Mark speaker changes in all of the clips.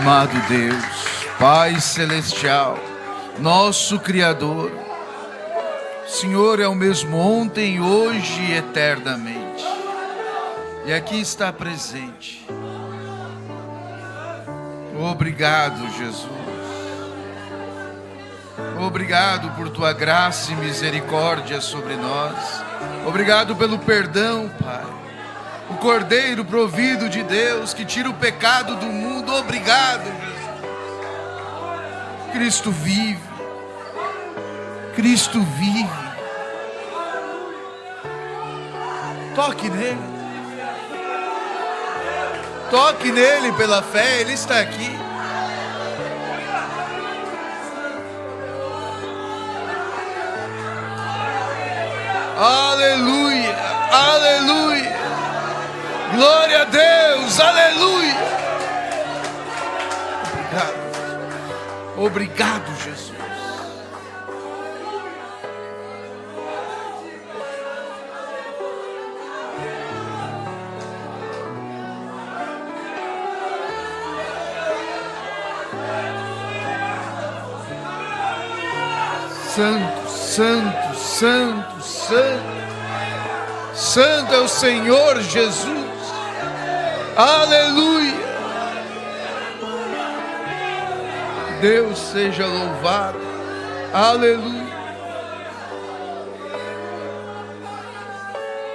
Speaker 1: Amado Deus, Pai Celestial, nosso Criador, Senhor é o mesmo ontem, hoje e eternamente. E aqui está presente. Obrigado, Jesus. Obrigado por tua graça e misericórdia sobre nós. Obrigado pelo perdão, Pai. O Cordeiro provido de Deus que tira o pecado do mundo. Obrigado, Jesus. Cristo vive. Cristo vive. Toque nele. Toque nele pela fé, ele está aqui. Aleluia, aleluia. Glória a Deus, aleluia. Obrigado, obrigado, Jesus. Santo, santo, santo, santo. Santo é o Senhor Jesus. Aleluia. Deus seja louvado. Aleluia.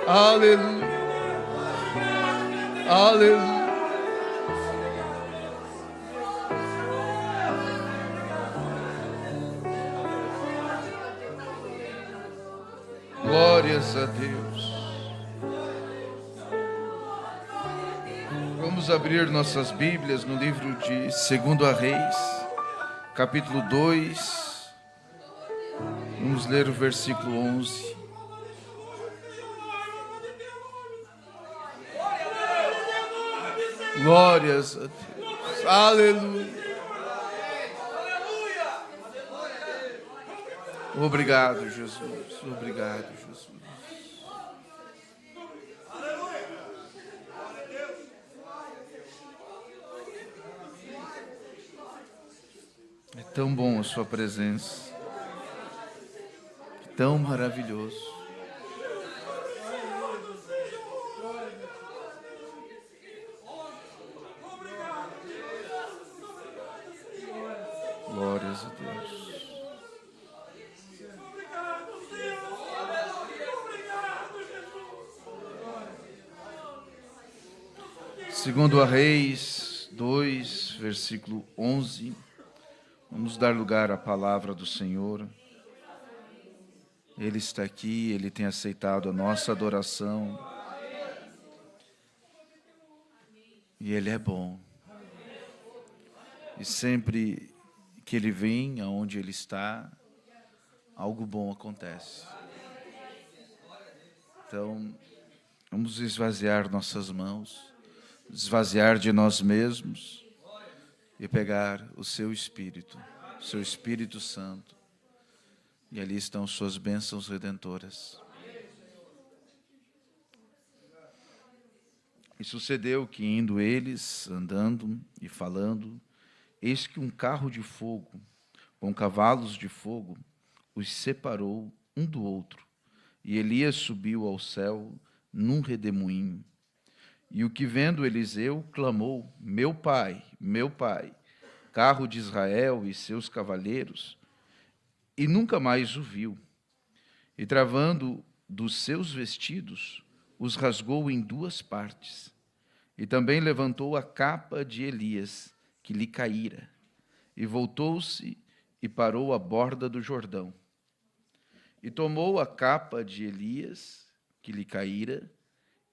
Speaker 1: Aleluia. Aleluia. Glórias a Deus. Vamos abrir nossas Bíblias no livro de 2 Reis, capítulo 2. Vamos ler o versículo 11. Glórias a Deus. Aleluia. Obrigado, Jesus. Obrigado, Jesus. É tão bom a sua presença. Tão maravilhoso. Glórias a Deus. Segundo a Reis 2, versículo 11, vamos dar lugar à palavra do Senhor. Ele está aqui, Ele tem aceitado a nossa adoração. E Ele é bom. E sempre que Ele vem aonde Ele está, algo bom acontece. Então, vamos esvaziar nossas mãos, esvaziar de nós mesmos e pegar o seu Espírito Santo. E ali estão suas bênçãos redentoras. E sucedeu que, indo eles, andando e falando, eis que um carro de fogo, com cavalos de fogo, os separou um do outro. E Elias subiu ao céu num redemoinho. E o que vendo Eliseu, clamou: meu pai, carro de Israel e seus cavaleiros, e nunca mais o viu. E travando dos seus vestidos, os rasgou em duas partes. E também levantou a capa de Elias, que lhe caíra, e voltou-se e parou à borda do Jordão. E tomou a capa de Elias, que lhe caíra,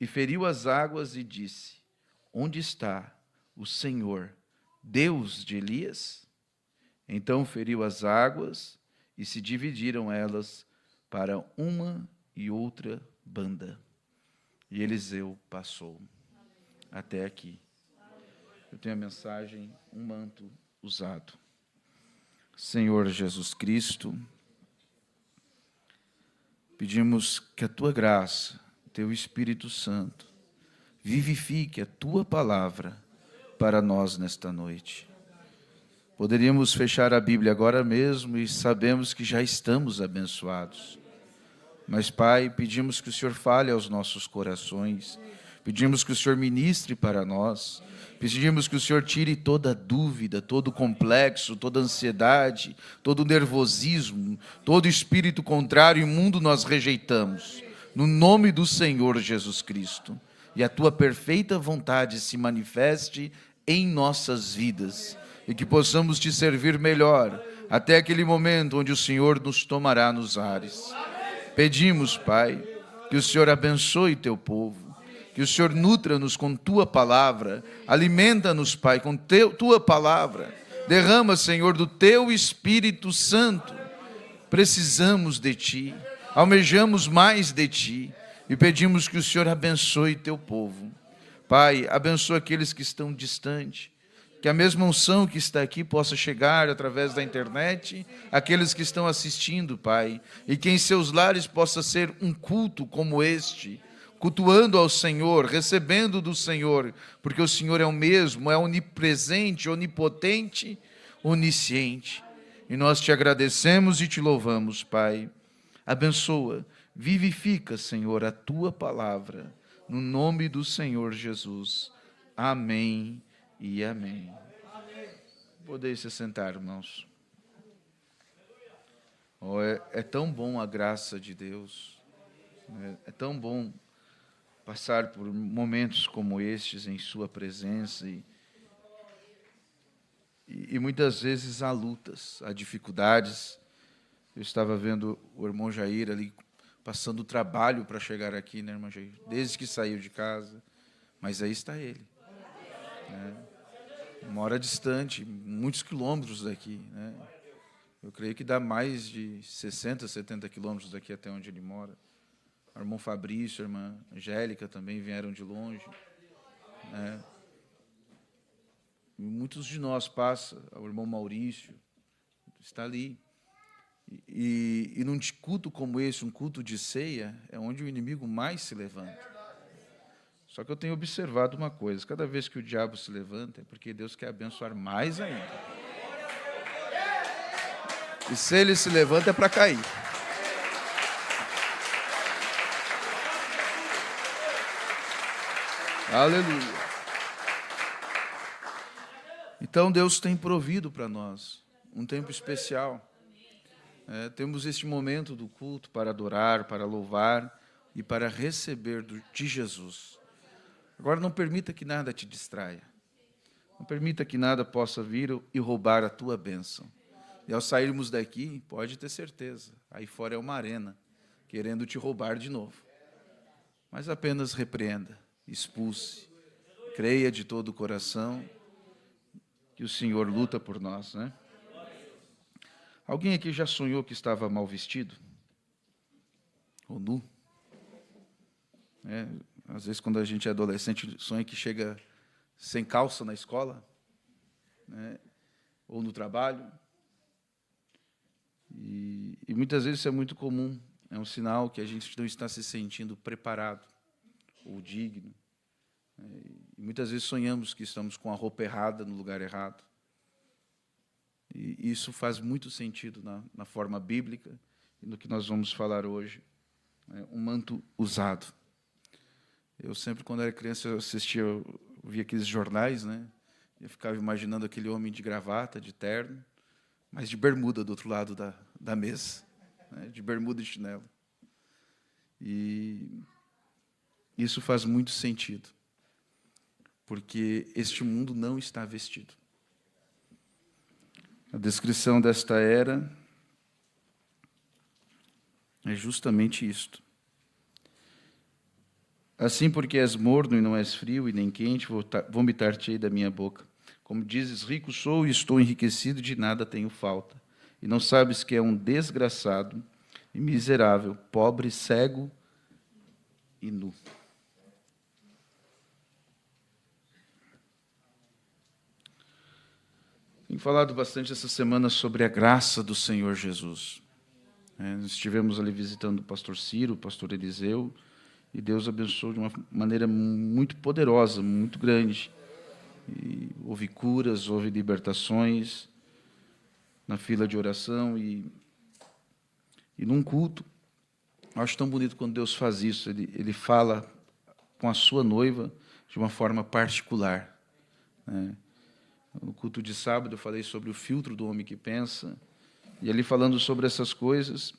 Speaker 1: e feriu as águas e disse: onde está o Senhor, Deus de Elias? Então feriu as águas, e se dividiram elas para uma e outra banda. E Eliseu passou. Até aqui. Eu tenho a mensagem, um manto usado. Senhor Jesus Cristo, pedimos que a Tua graça, Teu Espírito Santo, vivifique a Tua palavra para nós nesta noite. Poderíamos fechar a Bíblia agora mesmo e sabemos que já estamos abençoados. Mas, Pai, pedimos que o Senhor fale aos nossos corações, pedimos que o Senhor ministre para nós, pedimos que o Senhor tire toda dúvida, todo complexo, toda ansiedade, todo nervosismo, todo espírito contrário e imundo nós rejeitamos, no nome do Senhor Jesus Cristo. E a Tua perfeita vontade se manifeste em nossas vidas, e que possamos Te servir melhor, até aquele momento onde o Senhor nos tomará nos ares. Pedimos, Pai, que o Senhor abençoe Teu povo, que o Senhor nutra-nos com Tua palavra, alimenta-nos, Pai, com Tua palavra, derrama, Senhor, do Teu Espírito Santo. Precisamos de Ti, almejamos mais de Ti, e pedimos que o Senhor abençoe Teu povo. Pai, abençoa aqueles que estão distantes, que a mesma unção que está aqui possa chegar através da internet, aqueles que estão assistindo, Pai, e que em seus lares possa ser um culto como este, cultuando ao Senhor, recebendo do Senhor, porque o Senhor é o mesmo, é onipresente, onipotente, onisciente. E nós Te agradecemos e Te louvamos, Pai. Abençoa, vivifica, Senhor, a Tua palavra, no nome do Senhor Jesus. Amém e amém. Podeis se sentar, irmãos. Oh, é tão bom a graça de Deus. É tão bom passar por momentos como estes em Sua presença. E muitas vezes há lutas, há dificuldades. Eu estava vendo o irmão Jair ali passando trabalho para chegar aqui, né, irmão Jair? Desde que saiu de casa. Mas aí está ele. Uma hora distante, muitos quilômetros daqui, né? Eu creio que dá mais de 60, 70 quilômetros daqui até onde ele mora. O irmão Fabrício, a irmã Angélica também vieram de longe, né? E muitos de nós passam, o irmão Maurício está ali. E num culto como esse, um culto de ceia, é onde o inimigo mais se levanta. Só que eu tenho observado uma coisa, cada vez que o diabo se levanta, é porque Deus quer abençoar mais ainda. E se ele se levanta, é para cair. Aleluia. Então Deus tem provido para nós um tempo especial. Temos este momento do culto para adorar, para louvar e para receber de Jesus. Agora não permita que nada te distraia. Não permita que nada possa vir e roubar a tua bênção. E ao sairmos daqui, pode ter certeza, aí fora é uma arena, querendo te roubar de novo. Mas apenas repreenda, expulse, creia de todo o coração que o Senhor luta por nós, né? Alguém aqui já sonhou que estava mal vestido? Ou nu? Às vezes, quando a gente é adolescente, sonha que chega sem calça na escola, né? Ou no trabalho. E muitas vezes isso é muito comum. É um sinal que a gente não está se sentindo preparado ou digno. E muitas vezes sonhamos que estamos com a roupa errada no lugar errado. E isso faz muito sentido na forma bíblica e no que nós vamos falar hoje. Um manto usado. Eu sempre, quando era criança, eu via aqueles jornais, né? Eu ficava imaginando aquele homem de gravata, de terno, mas de bermuda do outro lado da mesa, né? De bermuda e chinelo. E isso faz muito sentido, porque este mundo não está vestido. A descrição desta era é justamente isto. Assim, porque és morno e não és frio e nem quente, vomitar-te-ei da minha boca. Como dizes, rico sou e estou enriquecido, de nada tenho falta. E não sabes que é um desgraçado e miserável, pobre, cego e nu. Tenho falado bastante essa semana sobre a graça do Senhor Jesus. Nós estivemos ali visitando o pastor Ciro, o pastor Eliseu, e Deus abençoou de uma maneira muito poderosa, muito grande. E houve curas, houve libertações, na fila de oração e num culto. Eu acho tão bonito quando Deus faz isso. Ele fala com a sua noiva de uma forma particular, né? No culto de sábado eu falei sobre o filtro do homem que pensa, e ali falando sobre essas coisas,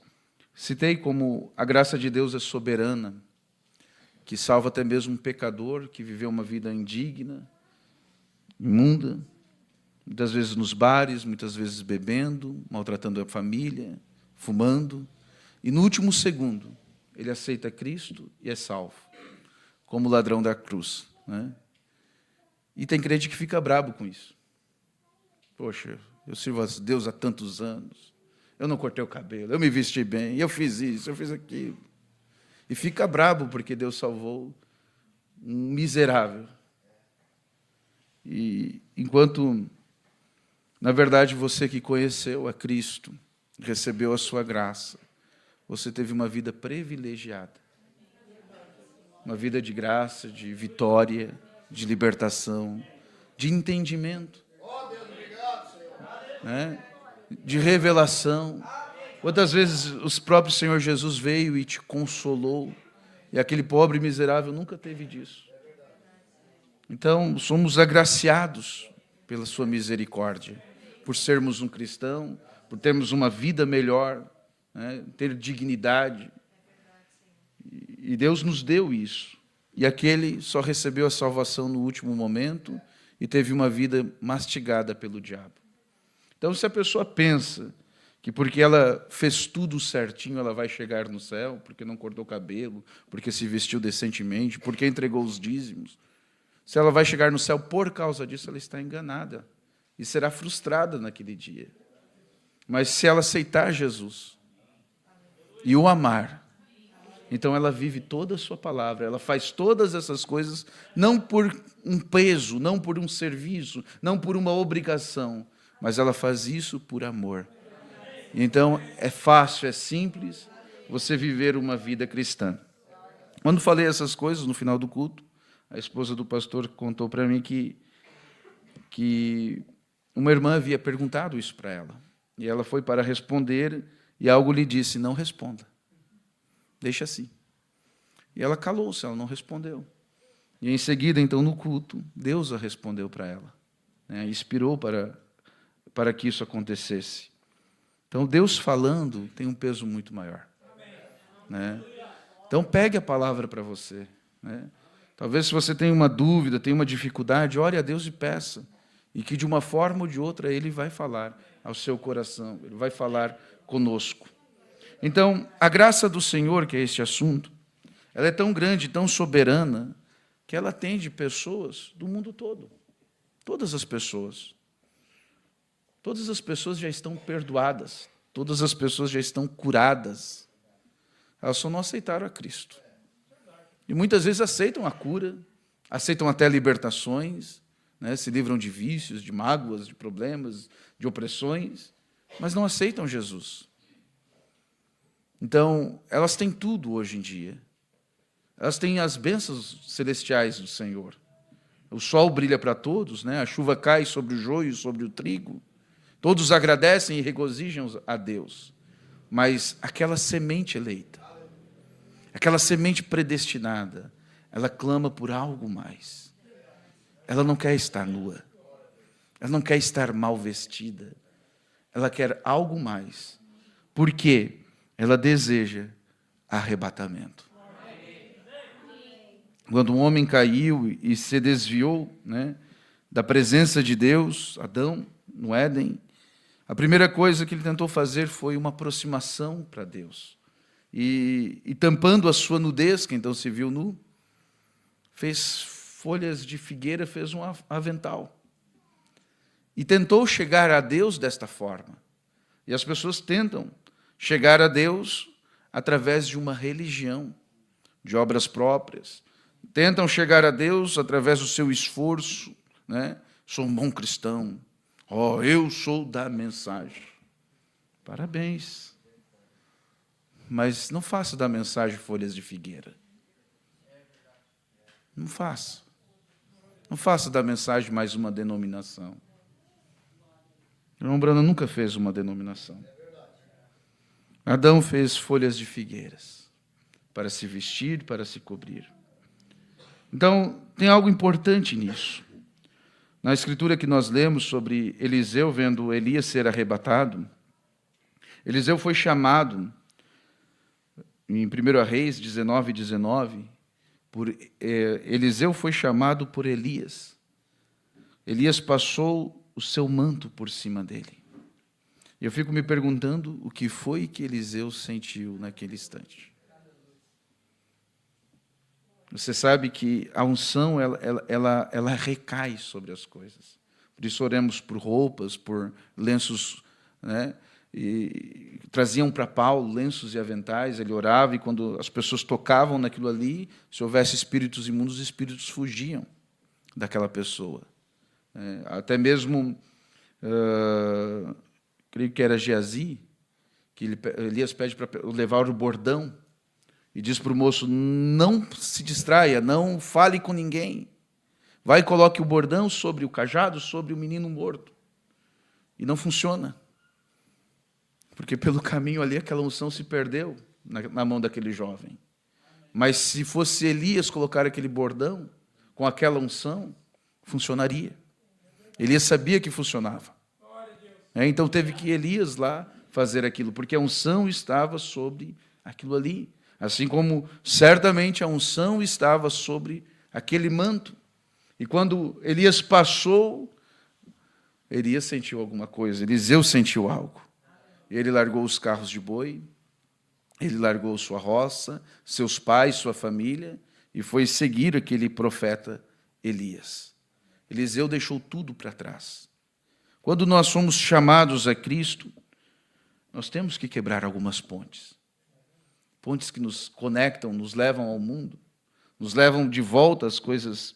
Speaker 1: citei como a graça de Deus é soberana, que salva até mesmo um pecador que viveu uma vida indigna, imunda, muitas vezes nos bares, muitas vezes bebendo, maltratando a família, fumando, e no último segundo ele aceita Cristo e é salvo, como o ladrão da cruz, né? E tem crente que fica brabo com isso. Poxa, eu sirvo a Deus há tantos anos, eu não cortei o cabelo, eu me vesti bem, eu fiz isso, eu fiz aquilo. E fica brabo porque Deus salvou um miserável. E enquanto, na verdade, você que conheceu a Cristo, recebeu a sua graça, você teve uma vida privilegiada. Uma vida de graça, de vitória, de libertação, de entendimento, né? De revelação. Quantas vezes o próprio Senhor Jesus veio e te consolou, e aquele pobre miserável nunca teve disso. Então, somos agraciados pela sua misericórdia, por sermos um cristão, por termos uma vida melhor, né? Ter dignidade. E Deus nos deu isso. E aquele só recebeu a salvação no último momento e teve uma vida mastigada pelo diabo. Então, se a pessoa pensa que porque ela fez tudo certinho, ela vai chegar no céu, porque não cortou o cabelo, porque se vestiu decentemente, porque entregou os dízimos, se ela vai chegar no céu por causa disso, ela está enganada e será frustrada naquele dia. Mas se ela aceitar Jesus e o amar, então ela vive toda a sua palavra, ela faz todas essas coisas, não por um peso, não por um serviço, não por uma obrigação, mas ela faz isso por amor. Então é fácil, é simples você viver uma vida cristã. Quando falei essas coisas no final do culto, a esposa do pastor contou para mim que uma irmã havia perguntado isso para ela. E ela foi para responder e algo lhe disse: não responda. Deixa assim. E ela calou-se, ela não respondeu. E em seguida, então, no culto, Deus a respondeu para ela, né? Inspirou para que isso acontecesse. Então, Deus falando tem um peso muito maior, né? Então, pegue a palavra para você, né? Talvez, se você tem uma dúvida, tem uma dificuldade, ore a Deus e peça. E que, de uma forma ou de outra, Ele vai falar ao seu coração, Ele vai falar conosco. Então, a graça do Senhor, que é este assunto, ela é tão grande, tão soberana, que ela atende pessoas do mundo todo. Todas as pessoas. Todas as pessoas já estão perdoadas. Todas as pessoas já estão curadas. Elas só não aceitaram a Cristo. E muitas vezes aceitam a cura, aceitam até libertações, né? Se livram de vícios, de mágoas, de problemas, de opressões, mas não aceitam Jesus. Então, elas têm tudo hoje em dia. Elas têm as bênçãos celestiais do Senhor. O sol brilha para todos, né? A chuva cai sobre o joio, sobre o trigo. Todos agradecem e regozijam a Deus. Mas aquela semente eleita, aquela semente predestinada, ela clama por algo mais. Ela não quer estar nua. Ela não quer estar mal vestida. Ela quer algo mais. Por quê? Ela deseja arrebatamento. Quando um homem caiu e se desviou, né, da presença de Deus, Adão, no Éden, a primeira coisa que ele tentou fazer foi uma aproximação para Deus. E tampando a sua nudez, que então se viu nu, fez folhas de figueira, fez um avental. E tentou chegar a Deus desta forma. E as pessoas tentam chegar a Deus através de uma religião, de obras próprias. Tentam chegar a Deus através do seu esforço, né? Sou um bom cristão. Oh, eu sou da mensagem. Parabéns. Mas não faça da mensagem folhas de figueira. Não faça. Não faça da mensagem mais uma denominação. O irmão Branham nunca fez uma denominação. Adão fez folhas de figueiras para se vestir, para se cobrir. Então, tem algo importante nisso. Na escritura que nós lemos sobre Eliseu vendo Elias ser arrebatado, Eliseu foi chamado, em 1 Reis 19:19, Eliseu foi chamado por Elias. Elias passou o seu manto por cima dele. E eu fico me perguntando o que foi que Eliseu sentiu naquele instante. Você sabe que a unção, ela recai sobre as coisas. Por isso oramos por roupas, por lenços, né? E traziam para Paulo lenços e aventais, ele orava, e quando as pessoas tocavam naquilo ali, se houvesse espíritos imundos, os espíritos fugiam daquela pessoa. Até mesmo, creio que era Geazi, que Elias pede para levar o bordão, e diz para o moço, não se distraia, não fale com ninguém. Vai e coloque o bordão sobre o cajado, sobre o menino morto. E não funciona. Porque pelo caminho ali, aquela unção se perdeu na mão daquele jovem. Mas se fosse Elias colocar aquele bordão, com aquela unção, funcionaria. Elias sabia que funcionava. Então teve que Elias lá fazer aquilo, porque a unção estava sobre aquilo ali. Assim como certamente a unção estava sobre aquele manto. E quando Elias passou, Elias sentiu alguma coisa, Eliseu sentiu algo. Ele largou os carros de boi, ele largou sua roça, seus pais, sua família, e foi seguir aquele profeta Elias. Eliseu deixou tudo para trás. Quando nós somos chamados a Cristo, nós temos que quebrar algumas pontes. Pontes que nos conectam, nos levam ao mundo, nos levam de volta às coisas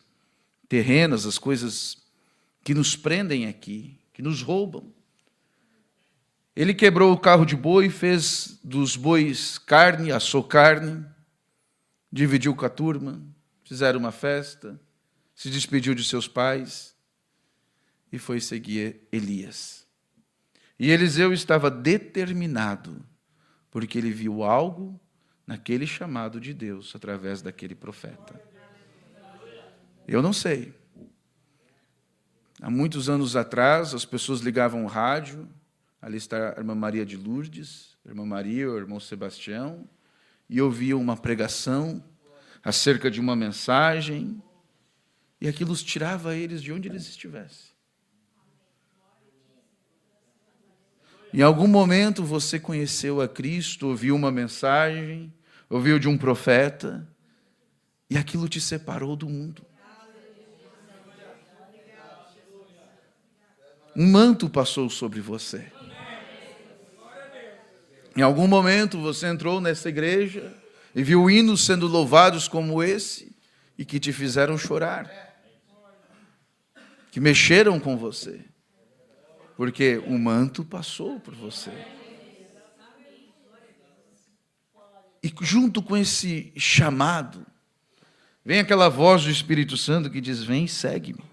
Speaker 1: terrenas, às coisas que nos prendem aqui, que nos roubam. Ele quebrou o carro de boi, fez dos bois carne, assou carne, dividiu com a turma, fizeram uma festa, se despediu de seus pais e foi seguir Elias. E Eliseu estava determinado, porque ele viu algo naquele chamado de Deus, através daquele profeta. Eu não sei. Há muitos anos atrás, as pessoas ligavam o rádio, ali está a irmã Maria de Lourdes, a irmã Maria, o irmão Sebastião, e ouviam uma pregação acerca de uma mensagem, e aquilo os tirava eles de onde eles estivessem. Em algum momento você conheceu a Cristo, ouviu uma mensagem, ouviu de um profeta, e aquilo te separou do mundo. Um manto passou sobre você. Em algum momento você entrou nessa igreja e viu hinos sendo louvados como esse e que te fizeram chorar, que mexeram com você, porque o manto passou por você. E junto com esse chamado, vem aquela voz do Espírito Santo que diz, vem, segue-me.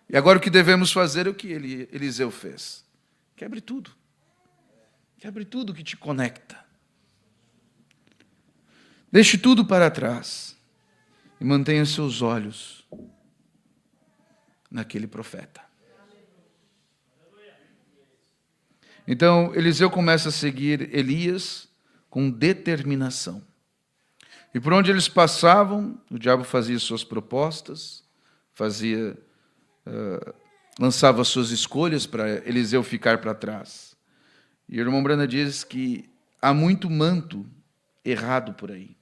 Speaker 1: E agora o que devemos fazer é o que Eliseu fez. Quebre tudo. Quebre tudo que te conecta. Deixe tudo para trás. E mantenha seus olhos naquele profeta. Então, Eliseu começa a seguir Elias com determinação. E por onde eles passavam, o diabo fazia suas propostas, lançava suas escolhas para Eliseu ficar para trás. E o irmão Branham diz que há muito manto errado por aí.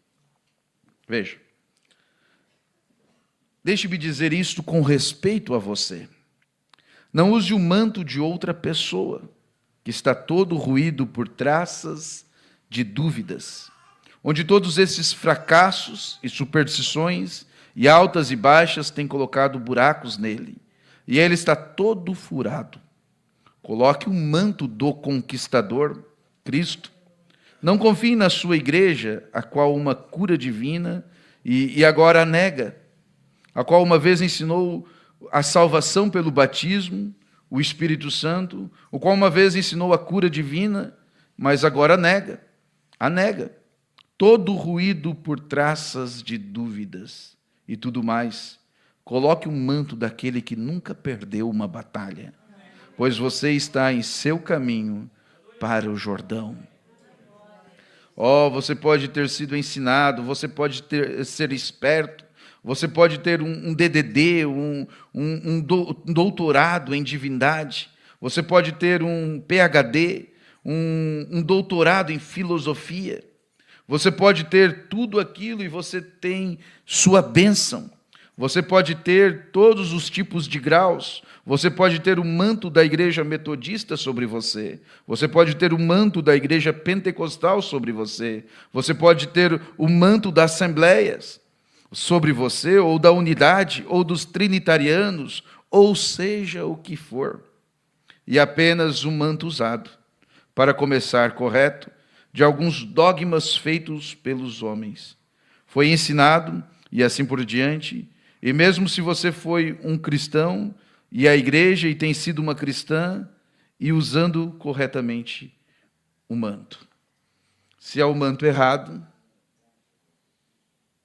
Speaker 1: Veja, deixe-me dizer isto com respeito a você. Não use o manto de outra pessoa, que está todo ruído por traças de dúvidas, onde todos esses fracassos e superstições e altas e baixas têm colocado buracos nele, e ele está todo furado. Coloque o manto do conquistador, Cristo. Não confie na sua igreja, a qual uma cura divina e agora a nega, a qual uma vez ensinou a salvação pelo batismo, o Espírito Santo, o qual uma vez ensinou a cura divina, mas agora a nega. Todo ruído por traças de dúvidas e tudo mais. Coloque um manto daquele que nunca perdeu uma batalha, pois você está em seu caminho para o Jordão. Você pode ter sido ensinado, você pode ser esperto, você pode ter um DDD, um doutorado em divindade, você pode ter um PhD, um doutorado em filosofia, você pode ter tudo aquilo e você tem sua bênção. Você pode ter todos os tipos de graus. Você pode ter o manto da igreja metodista sobre você. Você pode ter o manto da igreja pentecostal sobre você. Você pode ter o manto das assembleias sobre você, ou da unidade, ou dos trinitarianos, ou seja o que for. E apenas um manto usado para começar correto de alguns dogmas feitos pelos homens. Foi ensinado, e assim por diante. E mesmo se você foi um cristão, e a igreja e tem sido uma cristã, e usando corretamente o manto. Se é o manto errado,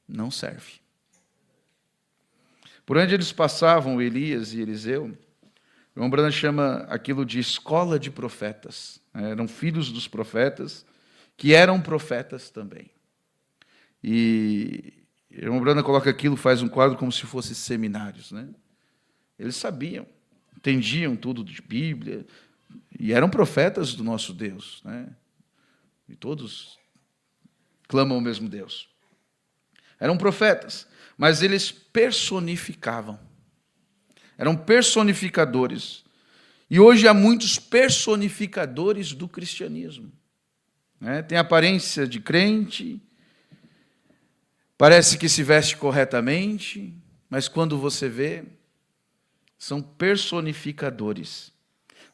Speaker 1: não serve. Por onde eles passavam, Elias e Eliseu, o irmão Branham chama aquilo de escola de profetas. Eram filhos dos profetas, que eram profetas também. E o irmão Branham coloca aquilo, faz um quadro como se fosse seminários, né? Eles sabiam, entendiam tudo de Bíblia, e eram profetas do nosso Deus, né? E todos clamam o mesmo Deus. Eram profetas, mas eles personificavam. Eram personificadores. E hoje há muitos personificadores do cristianismo. Tem aparência de crente, parece que se veste corretamente, mas quando você vê, são personificadores.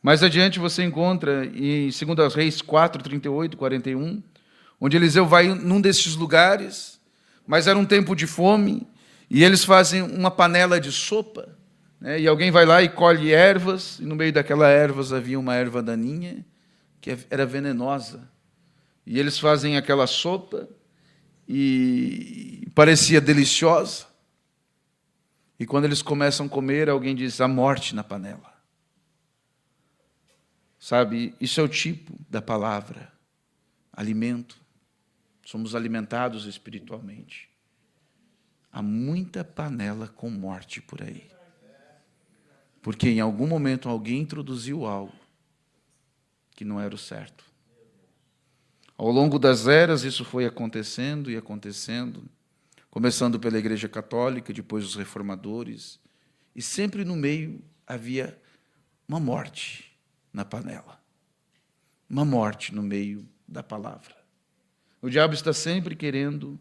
Speaker 1: Mais adiante você encontra em 2 Reis 4, 38, 41, onde Eliseu vai num desses lugares, mas era um tempo de fome, e eles fazem uma panela de sopa, né? E alguém vai lá e colhe ervas, e no meio daquelas ervas havia uma erva daninha, que era venenosa. E eles fazem aquela sopa, e parecia deliciosa. E quando eles começam a comer, alguém diz, a morte na panela. Sabe, isso é o tipo da palavra, alimento. Somos alimentados espiritualmente. Há muita panela com morte por aí. Porque em algum momento alguém introduziu algo que não era o certo. Ao longo das eras isso foi acontecendo e acontecendo, começando pela Igreja Católica, depois os reformadores, e sempre no meio havia uma morte na panela. Uma morte no meio da palavra. O diabo está sempre querendo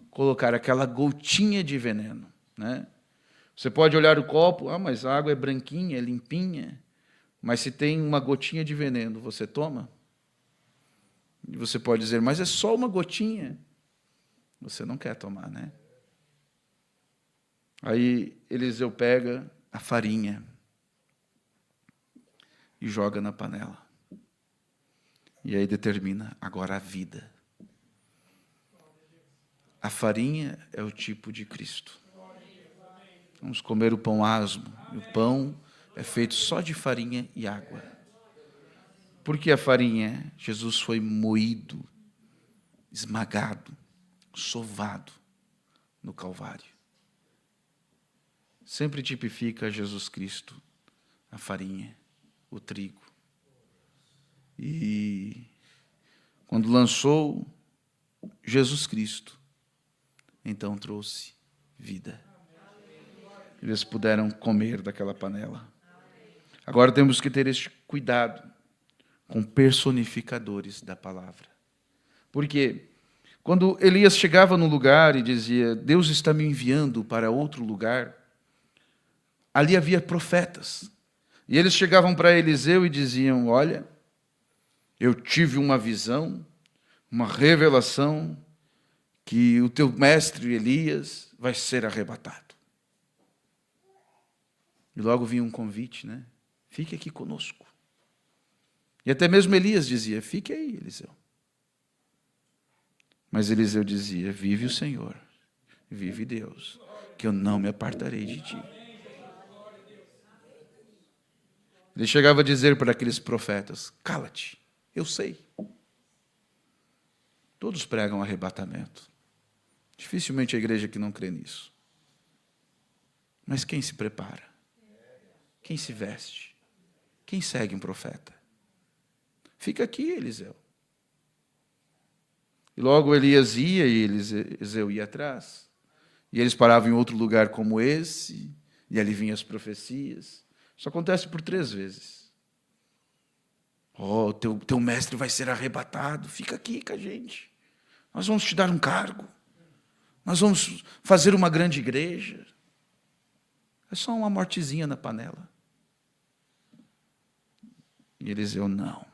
Speaker 1: colocar aquela gotinha de veneno, né? Você pode olhar o copo, mas a água é branquinha, é limpinha, mas se tem uma gotinha de veneno, você toma? E você pode dizer, mas é só uma gotinha. Você não quer tomar, né? Aí Eliseu pega a farinha e joga na panela. E aí determina agora a vida. A farinha é o tipo de Cristo. Vamos comer o pão asmo. E o pão é feito só de farinha e água. Por que a farinha? Jesus foi moído, esmagado, sovado no Calvário. Sempre tipifica Jesus Cristo, a farinha, o trigo. E quando lançou Jesus Cristo, então trouxe vida. Eles puderam comer daquela panela. Agora temos que ter este cuidado com personificadores da palavra. Porque quando Elias chegava no lugar e dizia, Deus está me enviando para outro lugar, ali havia profetas. E eles chegavam para Eliseu e diziam, olha, eu tive uma visão, uma revelação, que o teu mestre Elias vai ser arrebatado. E logo vinha um convite, né? fique aqui conosco. E até mesmo Elias dizia, fique aí, Eliseu. Mas Eliseu dizia, vive o Senhor, vive Deus, que eu não me apartarei de ti. Ele chegava a dizer para aqueles profetas, cala-te, eu sei. Todos pregam arrebatamento. Dificilmente a igreja que não crê nisso. Mas quem se prepara? Quem se veste? Quem segue um profeta? Fica aqui, Eliseu. E logo Elias ia e Eliseu ia atrás. E eles paravam em outro lugar como esse, e ali vinham as profecias. Isso acontece por 3 vezes. Oh, teu mestre vai ser arrebatado. Fica aqui com a gente. Nós vamos te dar um cargo. Nós vamos fazer uma grande igreja. É só uma mortezinha na panela. E Eliseu, não.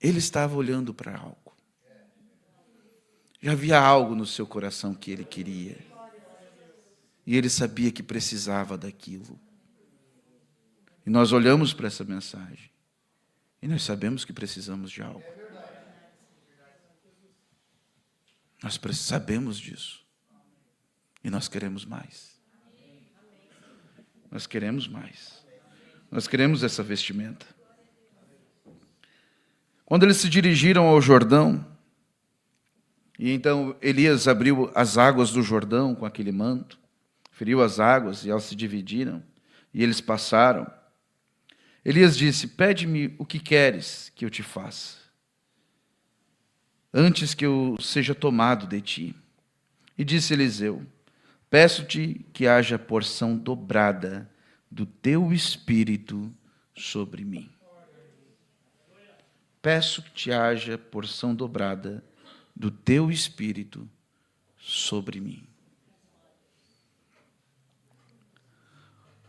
Speaker 1: Ele estava olhando para algo. Já havia algo no seu coração que ele queria. E ele sabia que precisava daquilo. E nós olhamos para essa mensagem. E nós sabemos que precisamos de algo. Nós sabemos disso. E nós queremos mais. Nós queremos mais. Nós queremos essa vestimenta. Quando eles se dirigiram ao Jordão, e então Elias abriu as águas do Jordão com aquele manto, feriu as águas e elas se dividiram, e eles passaram. Elias disse, pede-me o que queres que eu te faça, antes que eu seja tomado de ti. E disse Eliseu, peço-te que haja porção dobrada do teu espírito sobre mim. Peço que te haja porção dobrada do teu espírito sobre mim.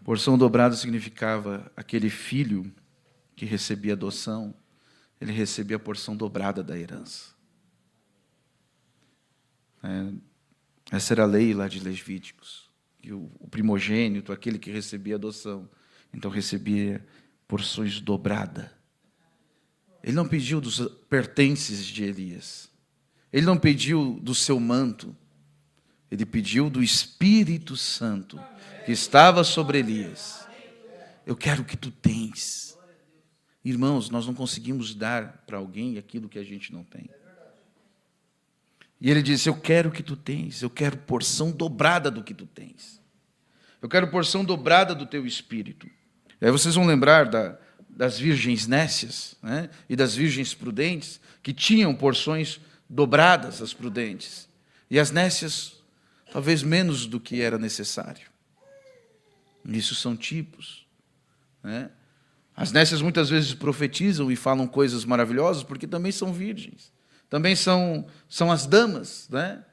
Speaker 1: Porção dobrada significava aquele filho que recebia adoção, ele recebia a porção dobrada da herança. Essa era a lei lá de Levíticos. E o primogênito, aquele que recebia adoção, então recebia porções dobradas. Ele não pediu dos pertences de Elias. Ele não pediu do seu manto. Ele pediu do Espírito Santo que estava sobre Elias. Eu quero o que tu tens. Irmãos, nós não conseguimos dar para alguém aquilo que a gente não tem. E ele disse, eu quero o que tu tens. Eu quero porção dobrada do que tu tens. Eu quero porção dobrada do teu Espírito. E aí vocês vão lembrar das virgens nécias, né? E das virgens prudentes, que tinham porções dobradas, as prudentes. E as nécias, talvez menos do que era necessário. Isso são tipos. Né? As nécias muitas vezes profetizam e falam coisas maravilhosas, porque também são virgens. Também são as damas. Né?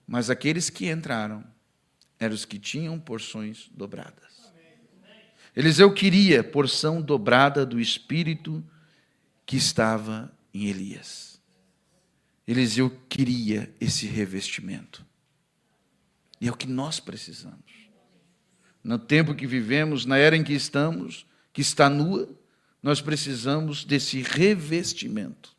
Speaker 1: Mas aqueles que entraram eram os que tinham porções dobradas. Eliseu queria porção dobrada do Espírito que estava em Elias. Eliseu queria esse revestimento. E é o que nós precisamos. No tempo que vivemos, na era em que estamos, que está nua, nós precisamos desse revestimento.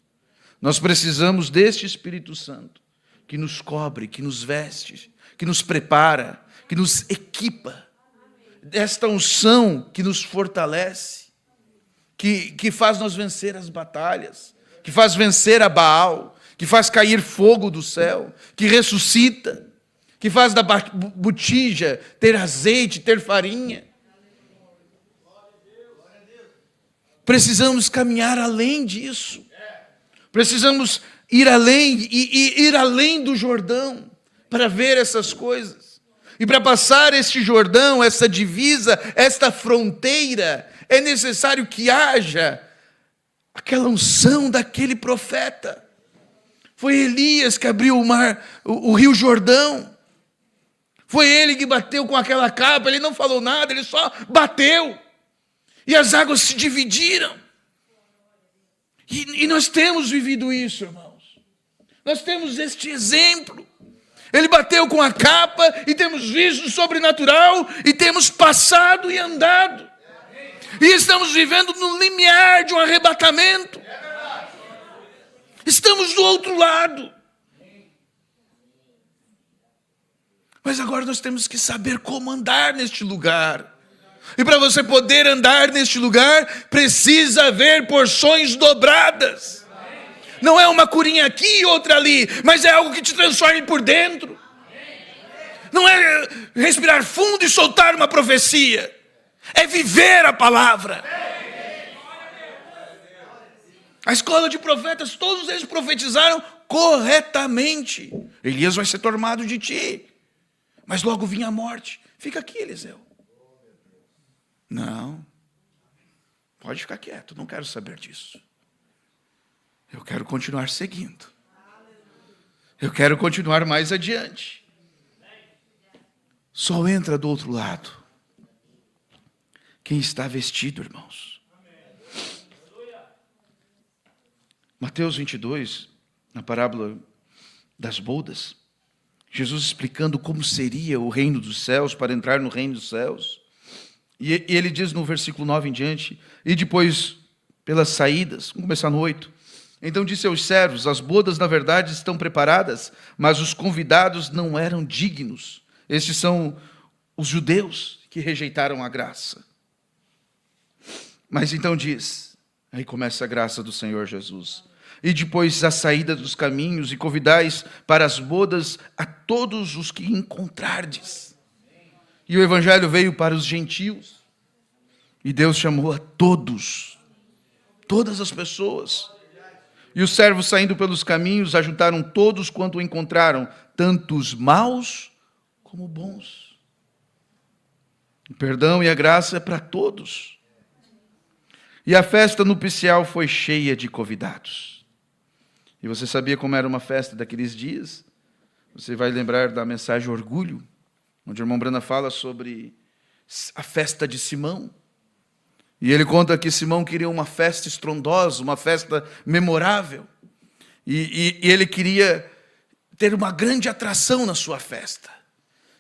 Speaker 1: Nós precisamos deste Espírito Santo, que nos cobre, que nos veste, que nos prepara, que nos equipa. Desta unção que nos fortalece, que faz nós vencer as batalhas, que faz vencer a Baal, que faz cair fogo do céu, que ressuscita, que faz da botija ter azeite, ter farinha. Precisamos caminhar além disso. Precisamos ir além e ir além do Jordão para ver essas coisas. E para passar este Jordão, essa divisa, esta fronteira, é necessário que haja aquela unção daquele profeta. Foi Elias que abriu o mar, o rio Jordão. Foi ele que bateu com aquela capa, ele não falou nada, ele só bateu. E as águas se dividiram. E nós temos vivido isso, irmãos. Nós temos este exemplo. Ele bateu com a capa e temos visto o sobrenatural e temos passado e andado. E estamos vivendo no limiar de um arrebatamento. Estamos do outro lado. Mas agora nós temos que saber como andar neste lugar. E para você poder andar neste lugar, precisa haver porções dobradas. Não é uma curinha aqui e outra ali, mas é algo que te transforme por dentro. Não é respirar fundo e soltar uma profecia. É viver a palavra. A escola de profetas, todos eles profetizaram corretamente. Elias vai ser tomado de ti. Mas logo vinha a morte. Fica aqui, Eliseu. Não. Pode ficar quieto, não quero saber disso. Eu quero continuar seguindo. Eu quero continuar mais adiante. Só entra do outro lado quem está vestido, irmãos. Mateus 22, na parábola das bodas, Jesus explicando como seria o reino dos céus, para entrar no reino dos céus. E ele diz no versículo 9 em diante, e depois pelas saídas, vamos começar no 8. Então disse aos servos, as bodas na verdade estão preparadas, mas os convidados não eram dignos. Estes são os judeus que rejeitaram a graça. Mas então diz, aí começa a graça do Senhor Jesus. E depois a saída dos caminhos, e convidais para as bodas a todos os que encontrardes. E o evangelho veio para os gentios. E Deus chamou a todos, todas as pessoas. E os servos saindo pelos caminhos, ajuntaram todos quanto encontraram, tanto os maus como bons. O perdão e a graça é para todos. E a festa nupcial foi cheia de convidados. E você sabia como era uma festa daqueles dias? Você vai lembrar da mensagem Orgulho, onde o irmão Brana fala sobre a festa de Simão. E ele conta que Simão queria uma festa estrondosa, uma festa memorável. E ele queria ter uma grande atração na sua festa.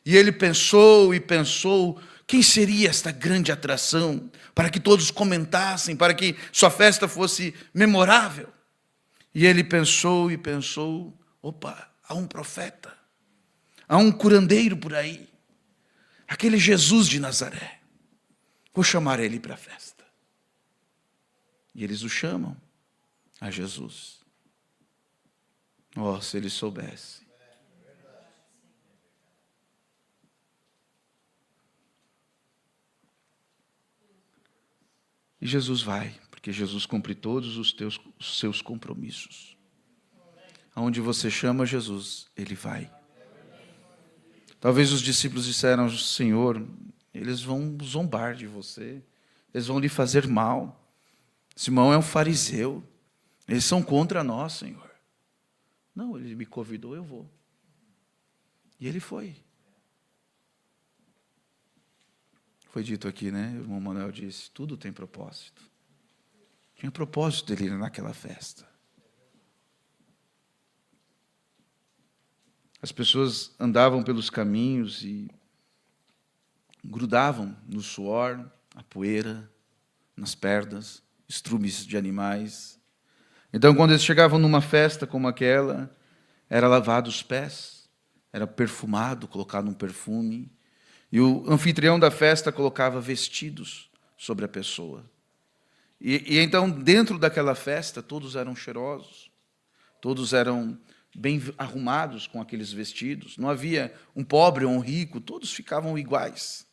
Speaker 1: E ele pensou e pensou, quem seria esta grande atração? Para que todos comentassem, para que sua festa fosse memorável. E ele pensou e pensou, opa, há um profeta, há um curandeiro por aí, aquele Jesus de Nazaré. Vou chamar ele para a festa. E eles o chamam a Jesus. Oh, se ele soubesse. E Jesus vai, porque Jesus cumpre todos os seus compromissos. Aonde você chama Jesus, ele vai. Talvez os discípulos disseram, Senhor, eles vão zombar de você, eles vão lhe fazer mal. Simão é um fariseu, eles são contra nós, Senhor. Não, ele me convidou, eu vou. E ele foi. Foi dito aqui, né? O irmão Manuel disse, tudo tem propósito. Tinha propósito dele naquela festa. As pessoas andavam pelos caminhos e grudavam no suor, a poeira, nas pernas, estrumes de animais. Então, quando eles chegavam numa festa como aquela, era lavado os pés, era perfumado, colocado um perfume, e o anfitrião da festa colocava vestidos sobre a pessoa. E então, dentro daquela festa, todos eram cheirosos, todos eram bem arrumados com aqueles vestidos. Não havia um pobre ou um rico, todos ficavam iguais,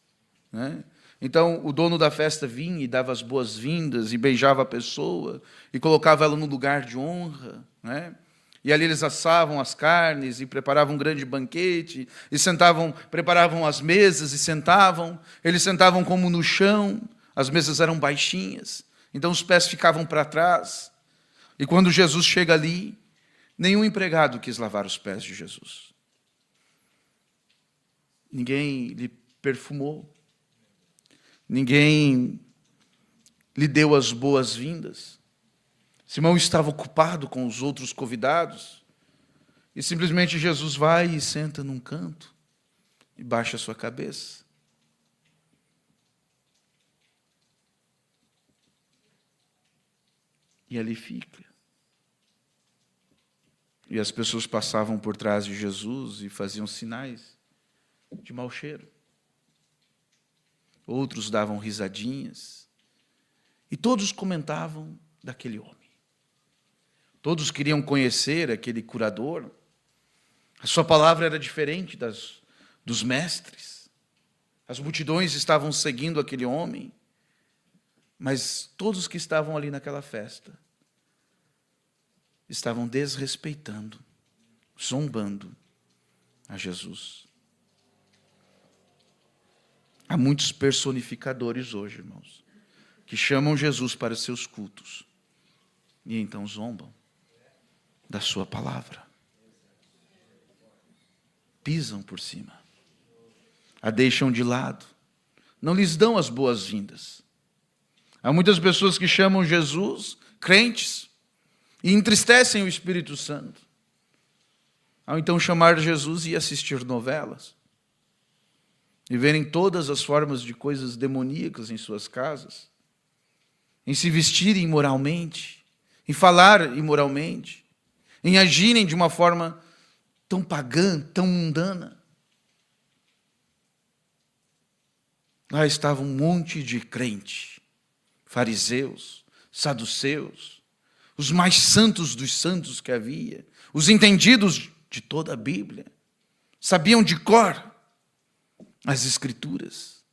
Speaker 1: né? Então, o dono da festa vinha e dava as boas-vindas, e beijava a pessoa, e colocava ela no lugar de honra, né? E ali eles assavam as carnes, e preparavam um grande banquete, e preparavam as mesas, e sentavam. Eles sentavam como no chão, as mesas eram baixinhas, então os pés ficavam para trás. E quando Jesus chega ali, nenhum empregado quis lavar os pés de Jesus. Ninguém lhe perfumou. Ninguém lhe deu as boas-vindas. Simão estava ocupado com os outros convidados. E simplesmente Jesus vai e senta num canto e baixa a sua cabeça. E ali fica. E as pessoas passavam por trás de Jesus e faziam sinais de mau cheiro. Outros davam risadinhas. E todos comentavam daquele homem. Todos queriam conhecer aquele curador. A sua palavra era diferente dos mestres. As multidões estavam seguindo aquele homem. Mas todos que estavam ali naquela festa estavam desrespeitando, zombando a Jesus. Há muitos personificadores hoje, irmãos, que chamam Jesus para seus cultos e então zombam da sua palavra. Pisam por cima. A deixam de lado. Não lhes dão as boas-vindas. Há muitas pessoas que chamam Jesus, crentes, e entristecem o Espírito Santo. Ao então chamar Jesus e assistir novelas. E verem todas as formas de coisas demoníacas em suas casas. Em se vestirem imoralmente. Em falar imoralmente. Em agirem de uma forma tão pagã, tão mundana. Lá estava um monte de crente, fariseus, saduceus, os mais santos dos santos que havia, os entendidos de toda a Bíblia, sabiam de cor as Escrituras.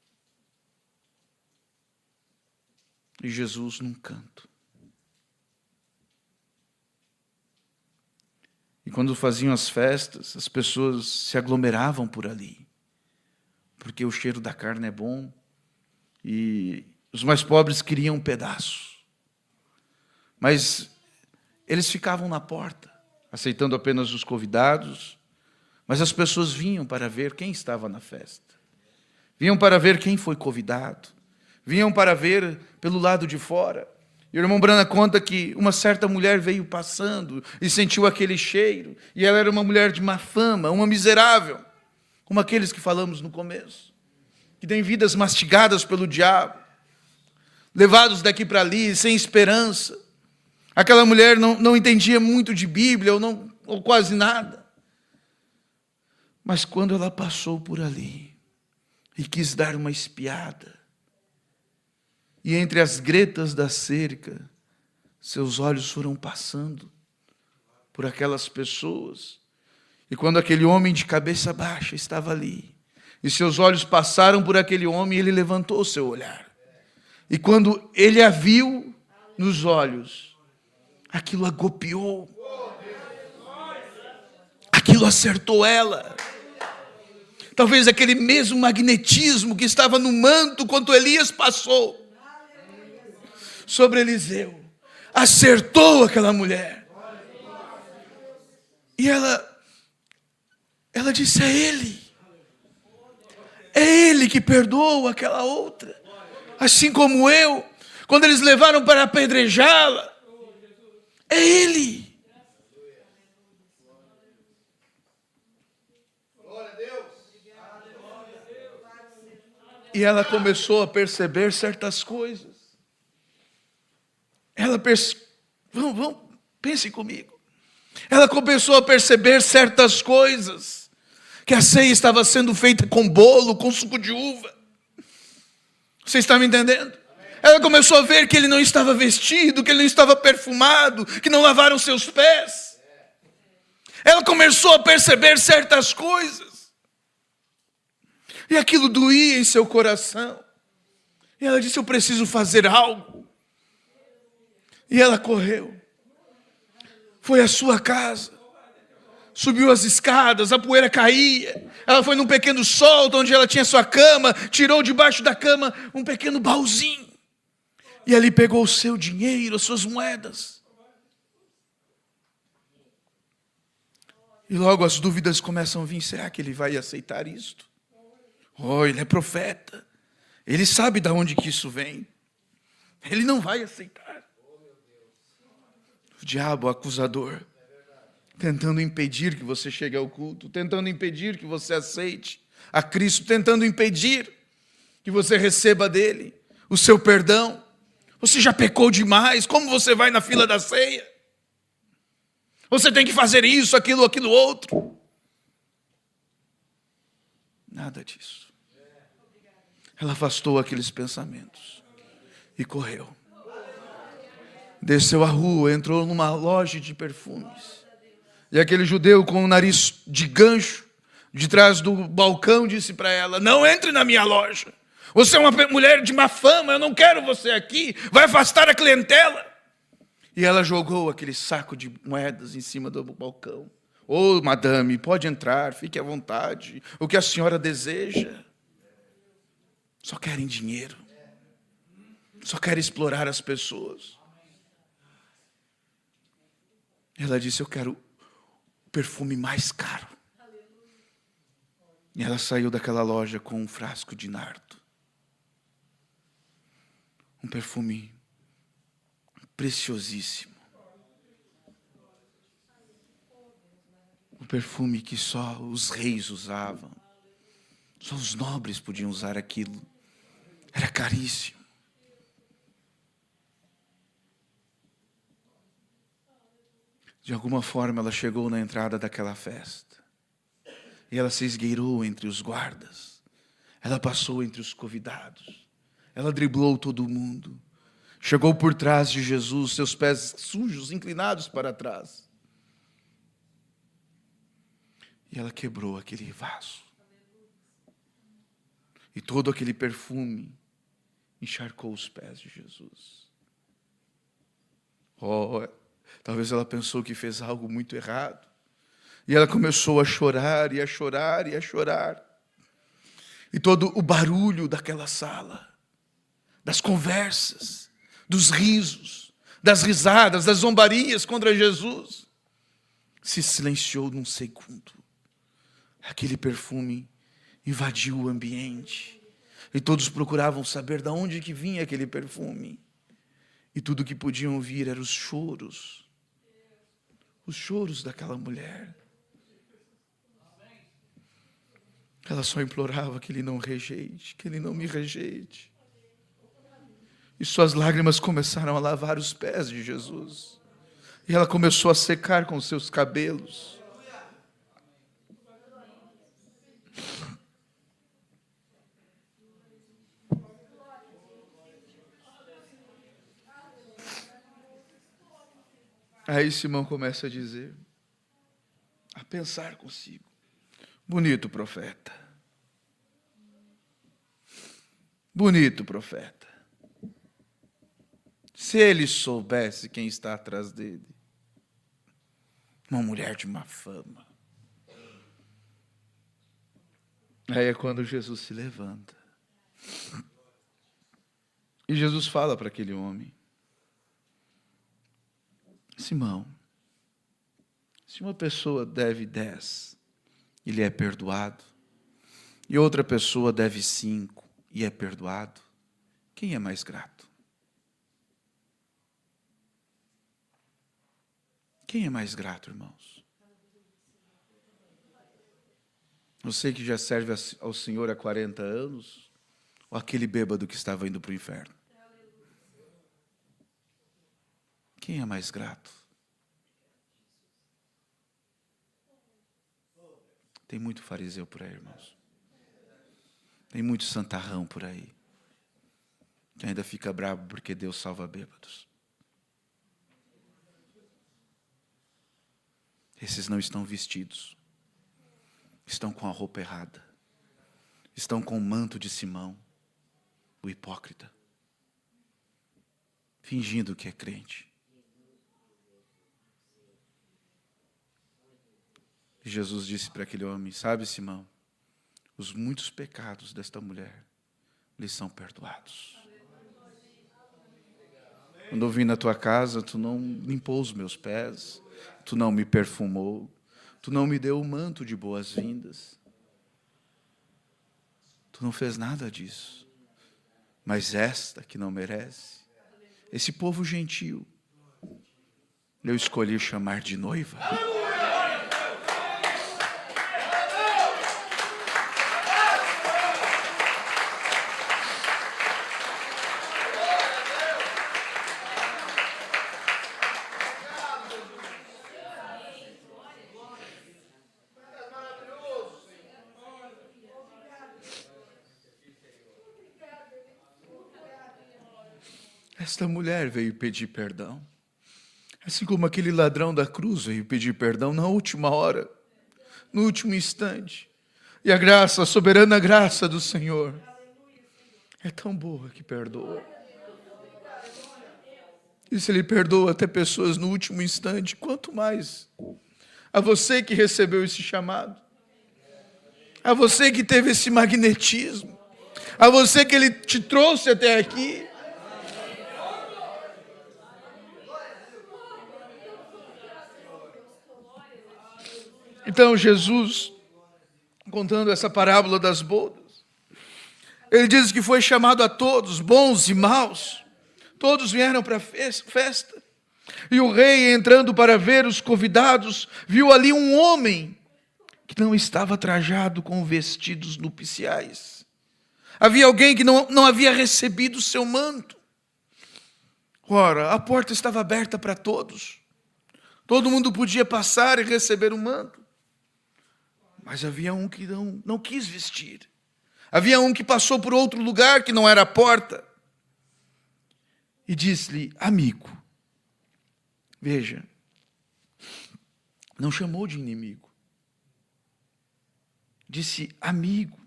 Speaker 1: E Jesus num canto. E quando faziam as festas, as pessoas se aglomeravam por ali, porque o cheiro da carne é bom, e os mais pobres queriam um pedaço. Mas eles ficavam na porta, aceitando apenas os convidados, mas as pessoas vinham para ver quem estava na festa. Vinham para ver quem foi convidado. Vinham para ver pelo lado de fora. E o irmão Brana conta que uma certa mulher veio passando e sentiu aquele cheiro. E ela era uma mulher de má fama, uma miserável, como aqueles que falamos no começo, que têm vidas mastigadas pelo diabo, levados daqui para ali, sem esperança. Aquela mulher não entendia muito de Bíblia, ou quase nada. Mas quando ela passou por ali e quis dar uma espiada, e entre as gretas da cerca, seus olhos foram passando por aquelas pessoas. E quando aquele homem de cabeça baixa estava ali, e seus olhos passaram por aquele homem, ele levantou o seu olhar. E quando ele a viu nos olhos, aquilo a golpeou. Aquilo acertou ela. Talvez aquele mesmo magnetismo que estava no manto quando Elias passou sobre Eliseu, acertou aquela mulher. E ela disse: é ele que perdoou aquela outra, assim como eu, quando eles levaram para apedrejá-la, é ele. E ela começou a perceber certas coisas. Pense comigo. Ela começou a perceber certas coisas. Que a ceia estava sendo feita com bolo, com suco de uva. Você está me entendendo? Ela começou a ver que ele não estava vestido, que ele não estava perfumado, que não lavaram seus pés. Ela começou a perceber certas coisas. E aquilo doía em seu coração. E ela disse: eu preciso fazer algo. E ela correu. Foi à sua casa. Subiu as escadas, a poeira caía. Ela foi num pequeno solto onde ela tinha sua cama. Tirou debaixo da cama um pequeno baúzinho. E ali pegou o seu dinheiro, as suas moedas. E logo as dúvidas começam a vir. Será que ele vai aceitar isto? Oh, ele é profeta. Ele sabe de onde que isso vem. Ele não vai aceitar. O diabo, o acusador, tentando impedir que você chegue ao culto, tentando impedir que você aceite a Cristo, tentando impedir que você receba dele o seu perdão. Você já pecou demais, como você vai na fila da ceia? Você tem que fazer isso, aquilo outro. Nada disso. Ela afastou aqueles pensamentos e correu. Desceu a rua, entrou numa loja de perfumes. E aquele judeu com o nariz de gancho, de trás do balcão, disse para ela: não entre na minha loja. Você é uma mulher de má fama, eu não quero você aqui. Vai afastar a clientela. E ela jogou aquele saco de moedas em cima do balcão. Ô, madame, pode entrar, fique à vontade. O que a senhora deseja? Só querem dinheiro. Só querem explorar as pessoas. Ela disse: eu quero o perfume mais caro. E ela saiu daquela loja com um frasco de nardo. Um perfume preciosíssimo. Um perfume que só os reis usavam. Só os nobres podiam usar aquilo. Era caríssimo. De alguma forma ela chegou na entrada daquela festa. E ela se esgueirou entre os guardas. Ela passou entre os convidados. Ela driblou todo mundo. Chegou por trás de Jesus, seus pés sujos, inclinados para trás. E ela quebrou aquele vaso. E todo aquele perfume encharcou os pés de Jesus. Oh, talvez ela pensou que fez algo muito errado. E ela começou a chorar, e a chorar, e a chorar. E todo o barulho daquela sala, das conversas, dos risos, das risadas, das zombarias contra Jesus, se silenciou num segundo. Aquele perfume invadiu o ambiente. E todos procuravam saber de onde que vinha aquele perfume. E tudo que podiam ouvir eram os choros. Os choros daquela mulher. Ela só implorava que ele não rejeite, que ele não me rejeite. E suas lágrimas começaram a lavar os pés de Jesus. E ela começou a secar com seus cabelos. Aí Simão começa a dizer, a pensar consigo: bonito profeta. Bonito profeta. Se ele soubesse quem está atrás dele. Uma mulher de má fama. Aí é quando Jesus se levanta. E Jesus fala para aquele homem: Simão, se uma pessoa deve 10 e lhe é perdoado, e outra pessoa deve 5 e é perdoado, quem é mais grato? Quem é mais grato, irmãos? Você que já serve ao Senhor há 40 anos, ou aquele bêbado que estava indo para o inferno? Quem é mais grato? Tem muito fariseu por aí, irmãos. Tem muito santarrão por aí. Que ainda fica bravo porque Deus salva bêbados. Esses não estão vestidos. Estão com a roupa errada. Estão com o manto de Simão, o hipócrita. Fingindo que é crente. E Jesus disse para aquele homem: sabe, Simão, os muitos pecados desta mulher lhes são perdoados. Quando eu vim na tua casa, tu não limpou os meus pés, tu não me perfumou, tu não me deu o manto de boas-vindas. Tu não fez nada disso. Mas esta que não merece, esse povo gentil, eu escolhi chamar de noiva.
Speaker 2: Esta mulher veio pedir perdão. Assim como aquele ladrão da cruz veio pedir perdão na última hora, no último instante. E a graça, a soberana graça do Senhor é tão boa que perdoa. E se Ele perdoa até pessoas no último instante, quanto mais a você que recebeu esse chamado, a você que teve esse magnetismo, a você que Ele te trouxe até aqui. Então Jesus, contando essa parábola das bodas, Ele diz que foi chamado a todos, bons e maus. Todos vieram para a festa. E o rei, entrando para ver os convidados, viu ali um homem que não estava trajado com vestidos nupciais. Havia alguém que não havia recebido o seu manto. Ora, a porta estava aberta para todos. Todo mundo podia passar e receber o manto. Mas havia um que não quis vestir. Havia um que passou por outro lugar que não era a porta. E disse-lhe: amigo. Veja, não chamou de inimigo. Disse: amigo,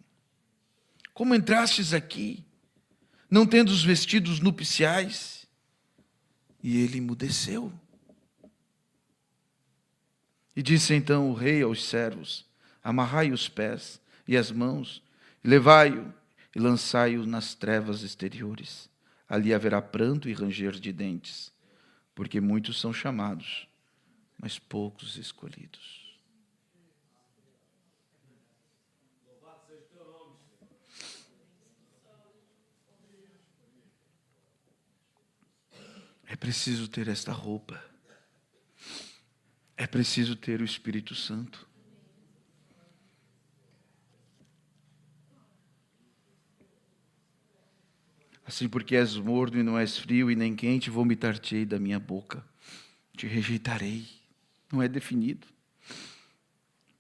Speaker 2: como entrastes aqui, não tendo os vestidos nupciais? E ele emudeceu. E disse então o rei aos servos: amarrai os pés e as mãos, e levai-o e lançai-o nas trevas exteriores. Ali haverá pranto e ranger de dentes, porque muitos são chamados, mas poucos escolhidos. É preciso ter esta roupa. É preciso ter o Espírito Santo. Assim, porque és morno e não és frio e nem quente, vomitar-te-ei da minha boca. Te rejeitarei. Não é definido.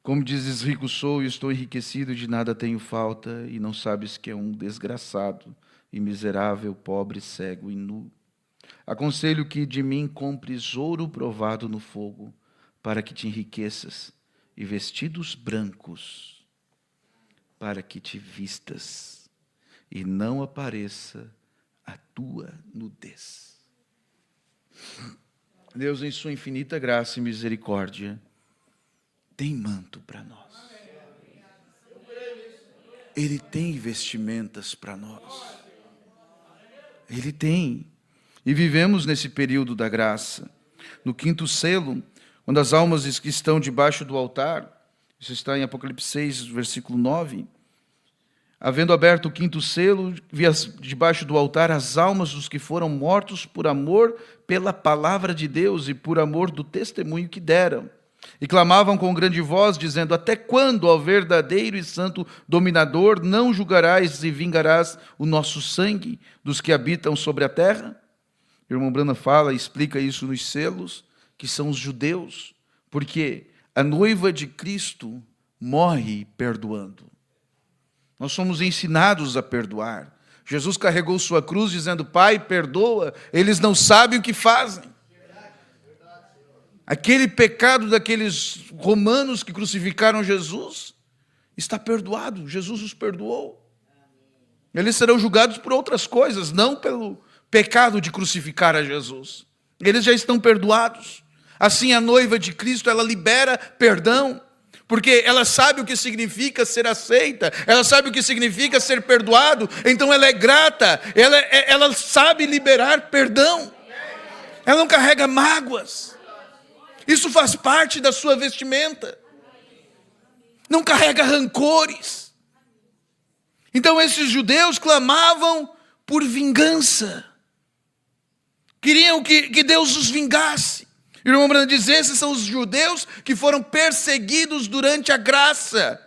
Speaker 2: Como dizes, rico sou e estou enriquecido, de nada tenho falta, e não sabes que é um desgraçado e miserável, pobre, cego e nu. Aconselho que de mim compres ouro provado no fogo, para que te enriqueças, e vestidos brancos, para que te vistas, e não apareça a tua nudez. Deus, em sua infinita graça e misericórdia, tem manto para nós. Ele tem vestimentas para nós. Ele tem. E vivemos nesse período da graça. No quinto selo, quando as almas que estão debaixo do altar, isso está em Apocalipse 6, versículo 9, havendo aberto o quinto selo, vi debaixo do altar as almas dos que foram mortos por amor pela palavra de Deus e por amor do testemunho que deram. E clamavam com grande voz, dizendo: até quando, ó verdadeiro e santo dominador, não julgarás e vingarás o nosso sangue dos que habitam sobre a terra? O irmão Brana fala e explica isso nos selos, que são os judeus, porque a noiva de Cristo morre perdoando. Nós somos ensinados a perdoar. Jesus carregou sua cruz dizendo: Pai, perdoa, eles não sabem o que fazem. Aquele pecado daqueles romanos que crucificaram Jesus está perdoado, Jesus os perdoou. Eles serão julgados por outras coisas, não pelo pecado de crucificar a Jesus. Eles já estão perdoados. Assim, a noiva de Cristo, ela libera perdão, porque ela sabe o que significa ser aceita, ela sabe o que significa ser perdoado, então ela é grata, ela sabe liberar perdão, ela não carrega mágoas, isso faz parte da sua vestimenta, não carrega rancores. Então esses judeus clamavam por vingança, queriam que Deus os vingasse. E o irmão Brando diz: esses são os judeus que foram perseguidos durante a graça,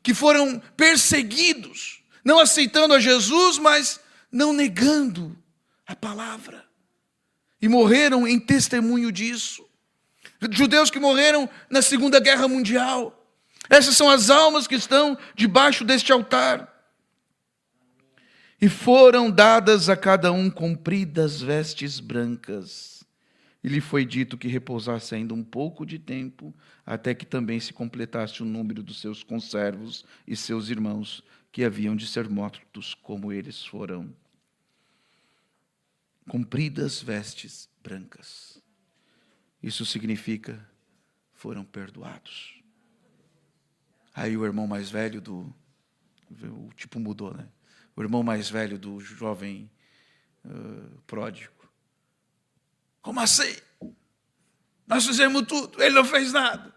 Speaker 2: que foram perseguidos, não aceitando a Jesus, mas não negando a palavra, e morreram em testemunho disso. Judeus que morreram na Segunda Guerra Mundial. Essas são as almas que estão debaixo deste altar. E foram dadas a cada um compridas vestes brancas. E lhe foi dito que repousasse ainda um pouco de tempo, até que também se completasse o número dos seus conservos e seus irmãos, que haviam de ser mortos como eles foram. Compridas vestes brancas. Isso significa, foram perdoados. Aí o irmão mais velho o tipo mudou, né? O irmão mais velho do jovem pródigo. Como assim? Nós fizemos tudo, ele não fez nada.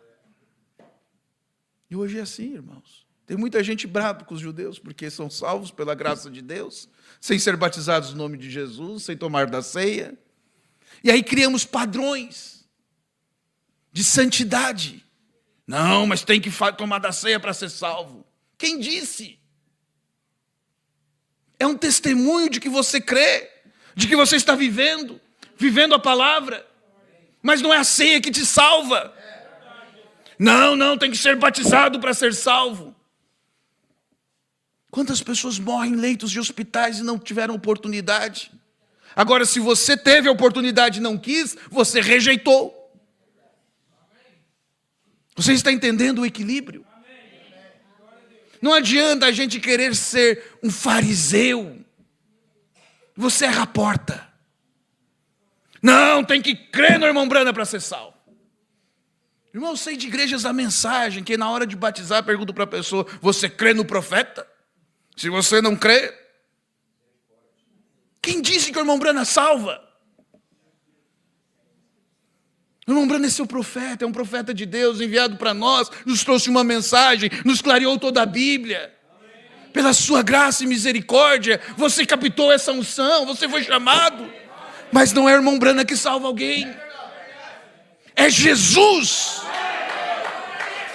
Speaker 2: E hoje é assim, irmãos. Tem muita gente brava com os judeus, porque são salvos pela graça de Deus, sem ser batizados no nome de Jesus, sem tomar da ceia. E aí criamos padrões de santidade. Não, mas tem que tomar da ceia para ser salvo. Quem disse? É um testemunho de que você crê, de que você está vivendo a palavra. Mas não é a ceia que te salva. Não, tem que ser batizado para ser salvo. Quantas pessoas morrem em leitos de hospitais e não tiveram oportunidade? Agora, se você teve a oportunidade e não quis, você rejeitou. Você está entendendo o equilíbrio? Não adianta a gente querer ser um fariseu. Você erra a porta. Não, tem que crer no irmão Brana para ser salvo. Irmão, eu sei de igrejas da mensagem, que na hora de batizar, pergunto para a pessoa, você crê no profeta? Se você não crê, quem disse que o irmão Brana salva? O irmão Brana é seu profeta, é um profeta de Deus, enviado para nós, nos trouxe uma mensagem, nos clareou toda a Bíblia. Pela sua graça e misericórdia, você captou essa unção, você foi chamado. Mas não é o irmão Brana que salva alguém. É Jesus.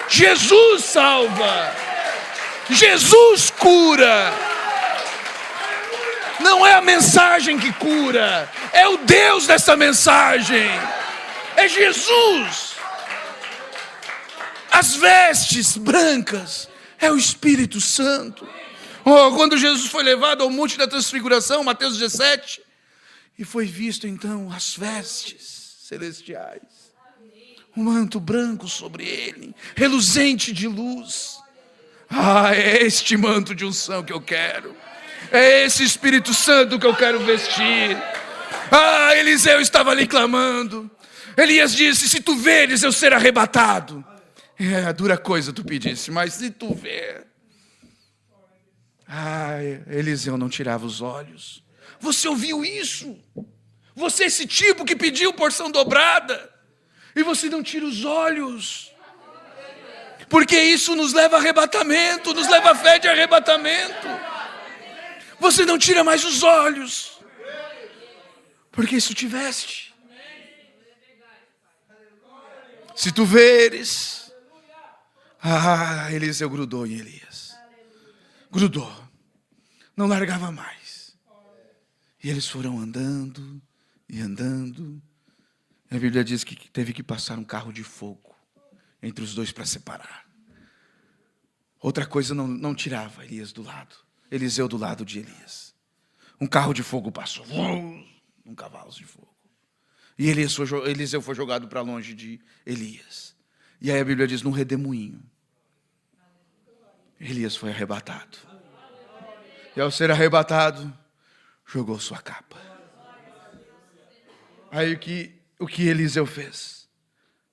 Speaker 2: Jesus salva. Jesus cura. Não é a mensagem que cura, é o Deus dessa mensagem. É Jesus. As vestes brancas é o Espírito Santo. Quando Jesus foi levado ao Monte da Transfiguração, Mateus 17, e foi visto então as vestes celestiais, um manto branco sobre ele, reluzente de luz. É este manto de unção que eu quero. É esse Espírito Santo que eu quero vestir. Eliseu estava ali clamando. Elias disse, se tu veres eu ser arrebatado. É dura coisa tu pedisse, mas se tu ver. Eliseu não tirava os olhos. Você ouviu isso? Você é esse tipo que pediu porção dobrada. E você não tira os olhos. Porque isso nos leva a arrebatamento, nos leva a fé de arrebatamento. Você não tira mais os olhos. Porque isso te veste. Se tu veres. Eliseu grudou em Elias. Grudou. Não largava mais. E eles foram andando e andando. A Bíblia diz que teve que passar um carro de fogo entre os dois para separar. Outra coisa não tirava Eliseu do lado de Elias. Um carro de fogo passou. Um cavalo de fogo. E Eliseu foi jogado para longe de Elias. E aí a Bíblia diz, num redemoinho, Elias foi arrebatado. E ao ser arrebatado, jogou sua capa. Aí o que Eliseu fez?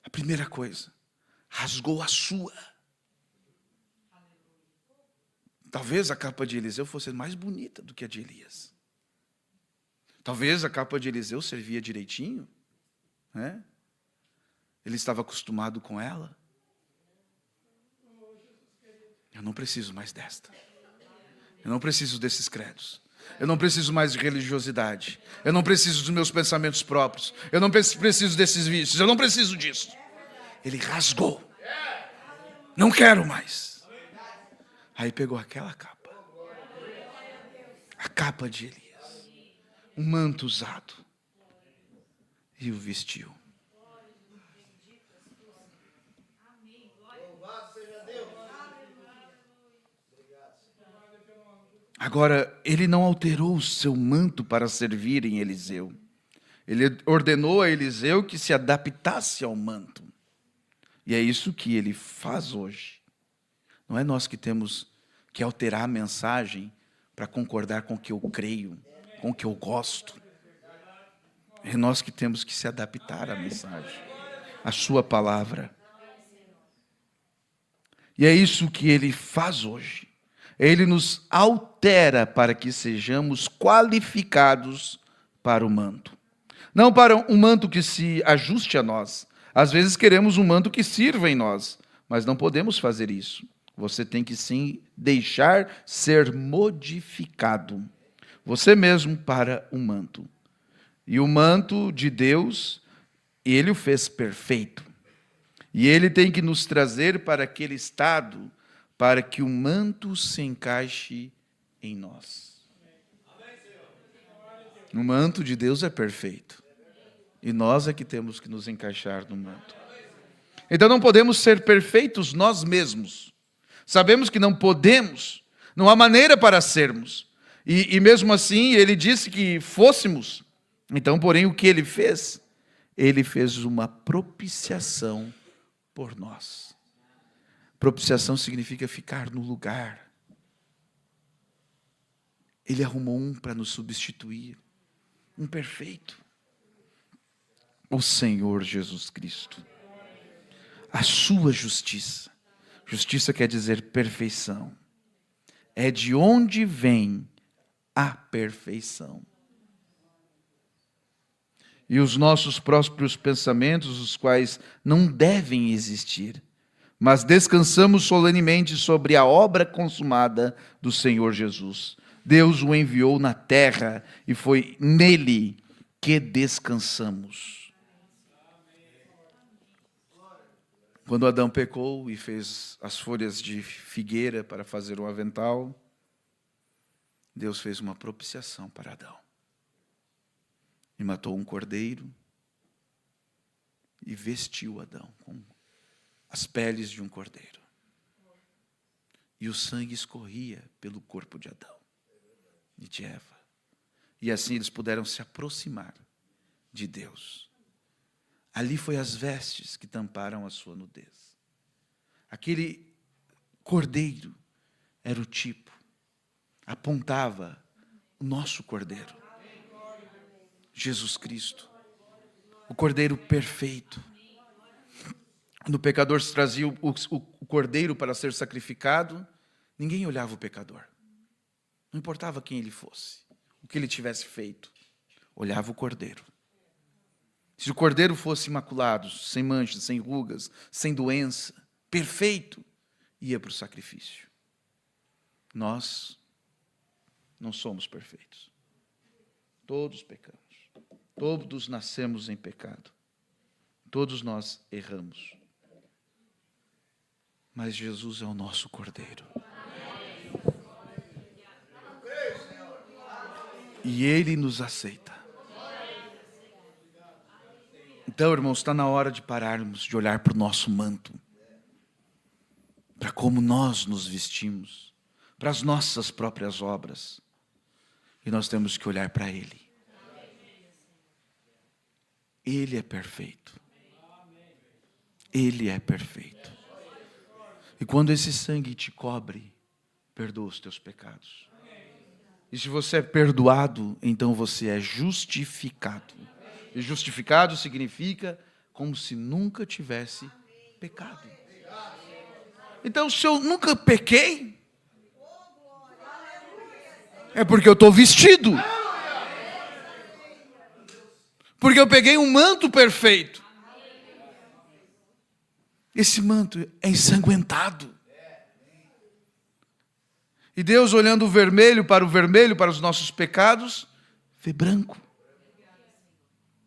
Speaker 2: A primeira coisa, rasgou a sua. Talvez a capa de Eliseu fosse mais bonita do que a de Elias. Talvez a capa de Eliseu servia direitinho, né? Ele estava acostumado com ela. Eu não preciso mais desta. Eu não preciso desses credos. Eu não preciso mais de religiosidade. Eu não preciso dos meus pensamentos próprios. Eu não preciso desses vícios. Eu não preciso disso. Ele rasgou. Não quero mais. Aí pegou aquela capa. A capa de Elias. Um manto usado. E o vestiu. Agora, ele não alterou o seu manto para servir em Eliseu. Ele ordenou a Eliseu que se adaptasse ao manto. E é isso que ele faz hoje. Não é nós que temos que alterar a mensagem para concordar com o que eu creio, com o que eu gosto. É nós que temos que se adaptar à mensagem, à sua palavra. E é isso que ele faz hoje. Ele nos altera para que sejamos qualificados para o manto. Não para um manto que se ajuste a nós. Às vezes queremos um manto que sirva em nós, mas não podemos fazer isso. Você tem que sim deixar ser modificado. Você mesmo para o manto. E o manto de Deus, ele o fez perfeito. E ele tem que nos trazer para aquele estado, para que o manto se encaixe em nós. O manto de Deus é perfeito. E nós é que temos que nos encaixar no manto. Então não podemos ser perfeitos nós mesmos. Sabemos que não podemos, não há maneira para sermos. E mesmo assim, ele disse que fôssemos. Então, porém, o que ele fez? Ele fez uma propiciação por nós. Propiciação significa ficar no lugar. Ele arrumou um para nos substituir. Um perfeito. O Senhor Jesus Cristo. A sua justiça. Justiça quer dizer perfeição. É de onde vem a perfeição. E os nossos próprios pensamentos, os quais não devem existir, mas descansamos solenemente sobre a obra consumada do Senhor Jesus. Deus o enviou na terra e foi nele que descansamos. Quando Adão pecou e fez as folhas de figueira para fazer um avental, Deus fez uma propiciação para Adão. E matou um cordeiro e vestiu Adão com as peles de um cordeiro. E o sangue escorria pelo corpo de Adão e de Eva. E assim eles puderam se aproximar de Deus. Ali foi as vestes que tamparam a sua nudez. Aquele cordeiro era o tipo, apontava o nosso cordeiro. Jesus Cristo, o cordeiro perfeito. Quando o pecador se trazia o cordeiro para ser sacrificado, ninguém olhava o pecador. Não importava quem ele fosse, o que ele tivesse feito, olhava o cordeiro. Se o cordeiro fosse imaculado, sem manchas, sem rugas, sem doença, perfeito, ia para o sacrifício. Nós não somos perfeitos. Todos pecamos. Todos nascemos em pecado. Todos nós erramos. Mas Jesus é o nosso cordeiro. E ele nos aceita. Então, irmãos, está na hora de pararmos de olhar para o nosso manto, para como nós nos vestimos, para as nossas próprias obras. E nós temos que olhar para Ele. Ele é perfeito. Ele é perfeito. E quando esse sangue te cobre, perdoa os teus pecados. E se você é perdoado, então você é justificado. E justificado significa como se nunca tivesse pecado. Então, se eu nunca pequei, é porque eu estou vestido. Porque eu peguei um manto perfeito. Esse manto é ensanguentado. E Deus, olhando o vermelho, para os nossos pecados, vê branco.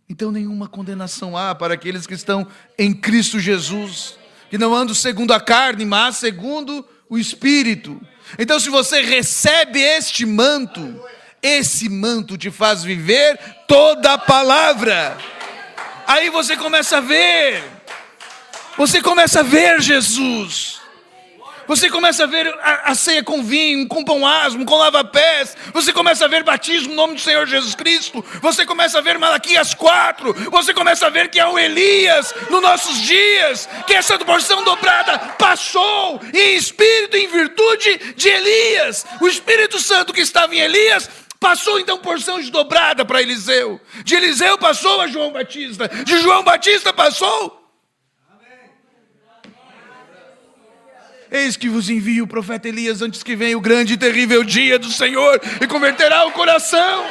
Speaker 2: Então nenhuma condenação há para aqueles que estão em Cristo Jesus, que não andam segundo a carne, mas segundo o Espírito. Então, se você recebe este manto, esse manto te faz viver toda a palavra. Aí você começa a ver Jesus. Você começa a ver a ceia com vinho, com pão asmo, com lava-pés. Você começa a ver batismo no nome do Senhor Jesus Cristo. Você começa a ver Malaquias 4. Você começa a ver que há um Elias nos nossos dias. Que essa porção dobrada passou em espírito e em virtude de Elias. O Espírito Santo que estava em Elias passou então porção desdobrada para Eliseu. De Eliseu passou a João Batista. De João Batista passou. Eis que vos envio o profeta Elias antes que venha o grande e terrível dia do Senhor e converterá o coração.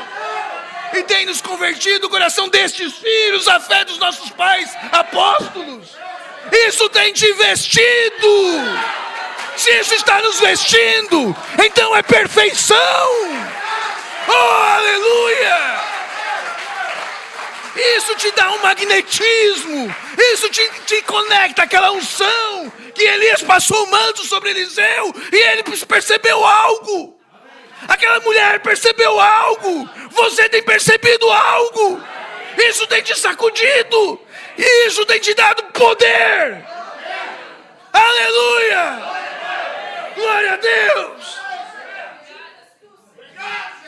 Speaker 2: E tem nos convertido o coração destes filhos, a fé dos nossos pais apóstolos. Isso tem te vestido. Se isso está nos vestindo, então é perfeição. Oh, aleluia! Isso te dá um magnetismo. Isso te conecta àquela unção que Elias passou o manto sobre Eliseu e ele percebeu algo. Aquela mulher percebeu algo. Você tem percebido algo. Isso tem te sacudido. Isso tem te dado poder. Aleluia! Glória a Deus!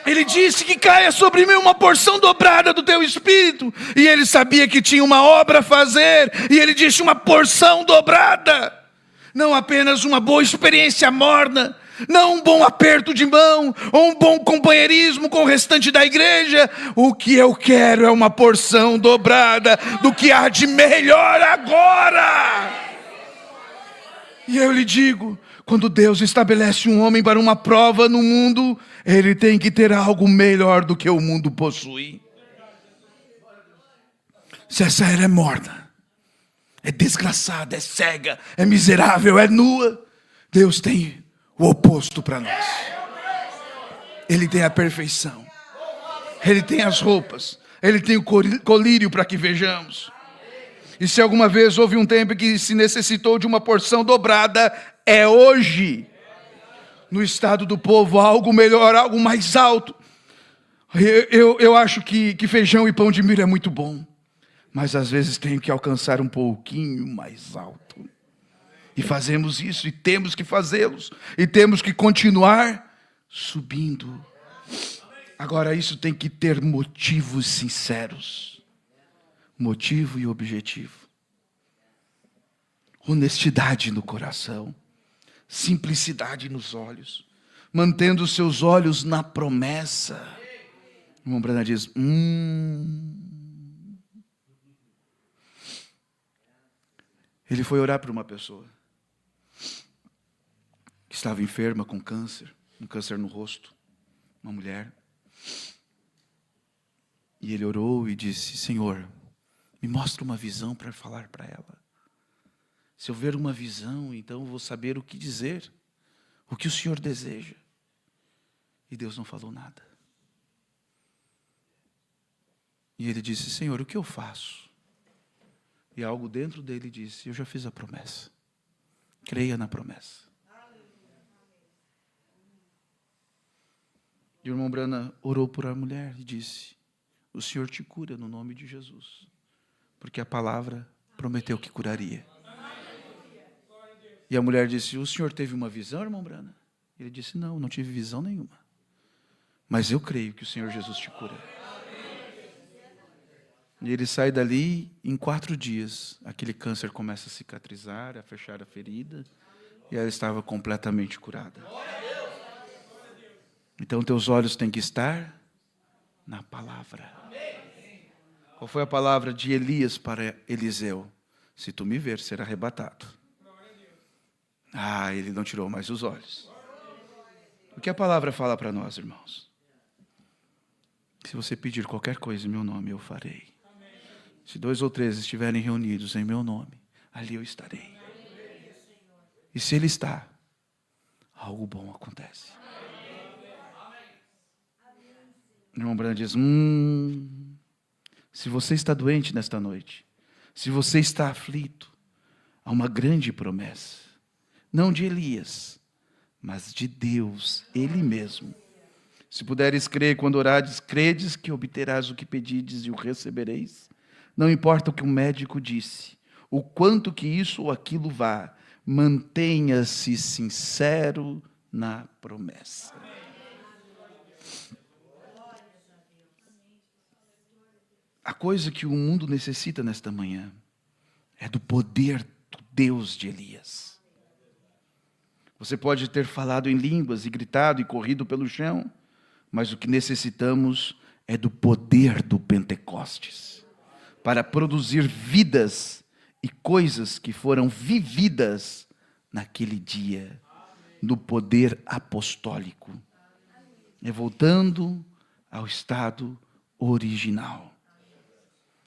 Speaker 2: Ele disse que caia sobre mim uma porção dobrada do teu espírito. E ele sabia que tinha uma obra a fazer. E ele disse uma porção dobrada. Não apenas uma boa experiência morna. Não um bom aperto de mão. Ou um bom companheirismo com o restante da igreja. O que eu quero é uma porção dobrada do que há de melhor agora. E eu lhe digo, quando Deus estabelece um homem para uma prova no mundo, ele tem que ter algo melhor do que o mundo possui. Se essa era é morna, é desgraçada, é cega, é miserável, é nua, Deus tem o oposto para nós. Ele tem a perfeição. Ele tem as roupas. Ele tem o colírio para que vejamos. E se alguma vez houve um tempo que se necessitou de uma porção dobrada, é hoje. No estado do povo, algo melhor, algo mais alto. Eu acho que feijão e pão de milho é muito bom. Mas às vezes tenho que alcançar um pouquinho mais alto. E fazemos isso, e temos que fazê-los. E temos que continuar subindo. Agora isso tem que ter motivos sinceros. Motivo e objetivo. Honestidade no coração. Simplicidade nos olhos. Mantendo os seus olhos na promessa. O irmão Branham diz, Ele foi orar para uma pessoa que estava enferma com câncer, um câncer no rosto, uma mulher. E ele orou e disse, Senhor, me mostra uma visão para falar para ela. Se eu ver uma visão, então eu vou saber o que dizer, o que o Senhor deseja. E Deus não falou nada. E ele disse, Senhor, o que eu faço? E algo dentro dele disse, eu já fiz a promessa. Creia na promessa. E o irmão Brana orou por a mulher e disse, o Senhor te cura no nome de Jesus. Porque a palavra prometeu que curaria. E a mulher disse, o senhor teve uma visão, irmão Brana? Ele disse, não tive visão nenhuma. Mas eu creio que o Senhor Jesus te cura. E ele sai dali, em 4 dias, aquele câncer começa a cicatrizar, a fechar a ferida, e ela estava completamente curada. Então teus olhos têm que estar na palavra. Qual foi a palavra de Elias para Eliseu? Se tu me ver, será arrebatado. Ele não tirou mais os olhos. O que a palavra fala para nós, irmãos? Se você pedir qualquer coisa em meu nome, eu farei. Se 2 ou 3 estiverem reunidos em meu nome, ali eu estarei. E se Ele está, algo bom acontece. O irmão Branham diz, se você está doente nesta noite, se você está aflito, há uma grande promessa. Não de Elias, mas de Deus, Ele mesmo. Se puderes crer quando orares, credes que obterás o que pedides e o recebereis. Não importa o que o médico disse, o quanto que isso ou aquilo mantenha-se sincero na promessa. A coisa que o mundo necessita nesta manhã é do poder do Deus de Elias. Você pode ter falado em línguas e gritado e corrido pelo chão, mas o que necessitamos é do poder do Pentecostes para produzir vidas e coisas que foram vividas naquele dia, no poder apostólico. Voltando ao estado original.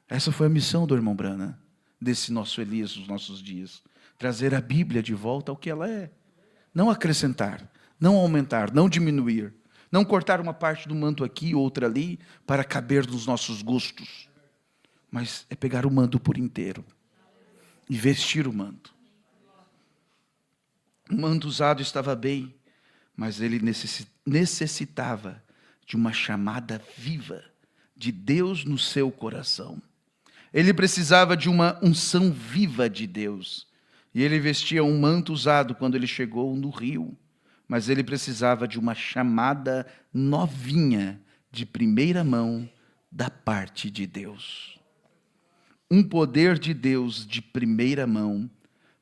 Speaker 2: Essa foi a missão do irmão Branham, desse nosso Elias dos nossos dias. Trazer a Bíblia de volta ao que ela é. Não acrescentar, não aumentar, não diminuir. Não cortar uma parte do manto aqui, outra ali, para caber nos nossos gostos. Mas é pegar o manto por inteiro e vestir o manto. O manto usado estava bem, mas ele necessitava de uma chamada viva de Deus no seu coração. Ele precisava de uma unção viva de Deus. E ele vestia um manto usado quando ele chegou no rio. Mas ele precisava de uma chamada novinha, de primeira mão, da parte de Deus. Um poder de Deus de primeira mão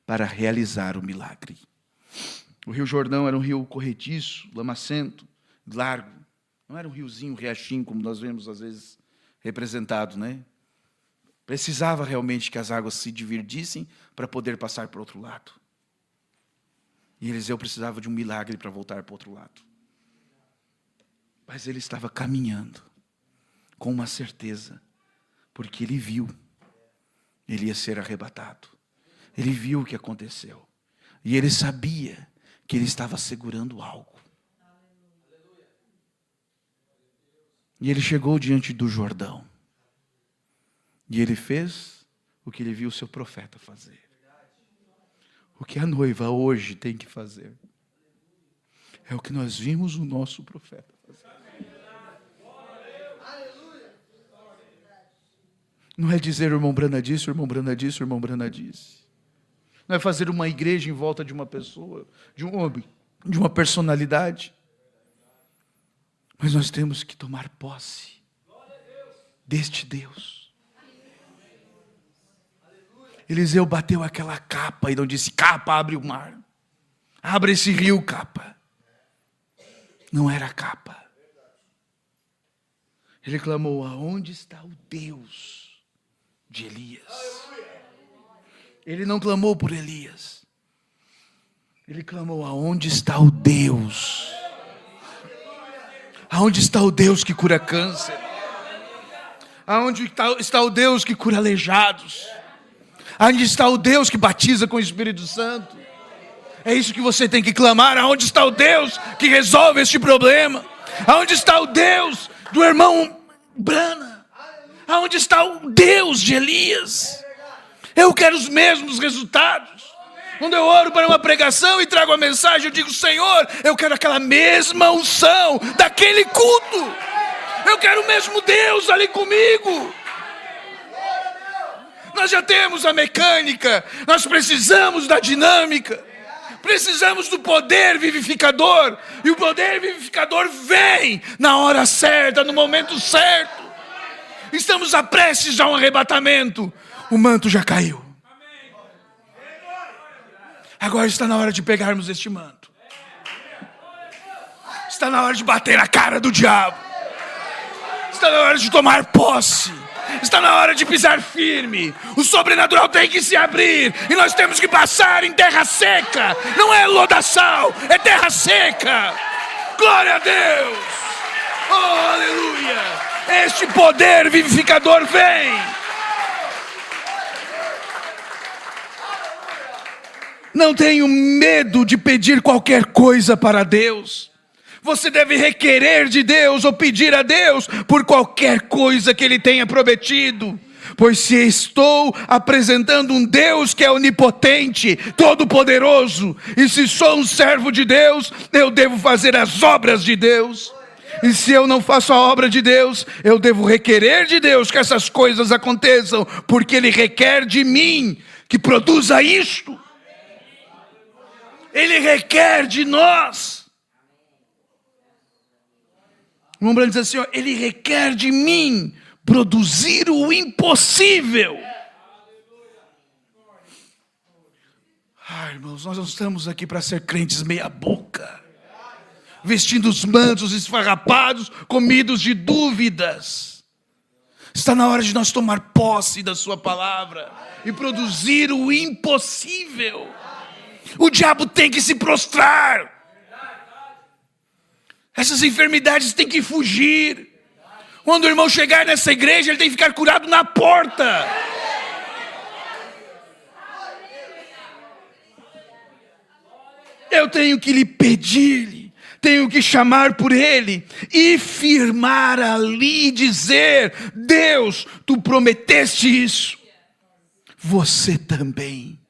Speaker 2: para realizar o milagre. O Rio Jordão era um rio corrediço, lamacento, largo. Não era um riozinho, riachinho, como nós vemos às vezes representado, né? Precisava realmente que as águas se dividissem para poder passar para o outro lado. E Eliseu precisava de um milagre para voltar para o outro lado. Mas ele estava caminhando com uma certeza, porque ele viu, ele ia ser arrebatado. Ele viu o que aconteceu. E ele sabia que ele estava segurando algo. E ele chegou diante do Jordão. E ele fez o que ele viu o seu profeta fazer. O que a noiva hoje tem que fazer é o que nós vimos o nosso profeta fazer. Não é dizer o irmão Branham disse, o irmão Branham disse, o irmão Branham disse. Não é fazer uma igreja em volta de uma pessoa, de um homem, de uma personalidade. Mas nós temos que tomar posse deste Deus. Eliseu bateu aquela capa e não disse: capa, abre o mar. Abre esse rio, capa. Não era capa. Ele clamou: aonde está o Deus de Elias? Ele não clamou por Elias. Ele clamou: aonde está o Deus? Aonde está o Deus que cura câncer? Aonde está o Deus que cura aleijados? Aonde está o Deus que batiza com o Espírito Santo? É isso que você tem que clamar. Aonde está o Deus que resolve este problema? Aonde está o Deus do irmão Branham? Aonde está o Deus de Elias? Eu quero os mesmos resultados. Quando eu oro para uma pregação e trago a mensagem, eu digo: Senhor, eu quero aquela mesma unção daquele culto. Eu quero o mesmo Deus ali comigo. Nós já temos a mecânica, nós precisamos da dinâmica, precisamos do poder vivificador, e o poder vivificador vem na hora certa, no momento certo. Estamos prestes a um arrebatamento, o manto já caiu. Agora está na hora de pegarmos este manto. Está na hora de bater na cara do diabo. Está na hora de tomar posse. Está na hora de pisar firme. O sobrenatural tem que se abrir. E nós temos que passar em terra seca. Não é lodaçal, é terra seca. Glória a Deus. Oh, aleluia. Este poder vivificador vem. Não tenho medo de pedir qualquer coisa para Deus. Você deve requerer de Deus ou pedir a Deus por qualquer coisa que Ele tenha prometido. Pois se estou apresentando um Deus que é onipotente, todo-poderoso, e se sou um servo de Deus, eu devo fazer as obras de Deus. E se eu não faço a obra de Deus, eu devo requerer de Deus que essas coisas aconteçam, porque Ele requer de mim que produza isto. Ele requer de nós. O irmão Branham diz assim, ó, Ele requer de mim produzir o impossível. Irmãos, nós não estamos aqui para ser crentes meia boca, vestindo os mantos esfarrapados, comidos de dúvidas. Está na hora de nós tomar posse da sua palavra e produzir o impossível. O diabo tem que se prostrar. Essas enfermidades têm que fugir. Quando o irmão chegar nessa igreja, ele tem que ficar curado na porta. Eu tenho que lhe pedir, tenho que chamar por ele e firmar ali, dizer: Deus, tu prometeste isso. Você também,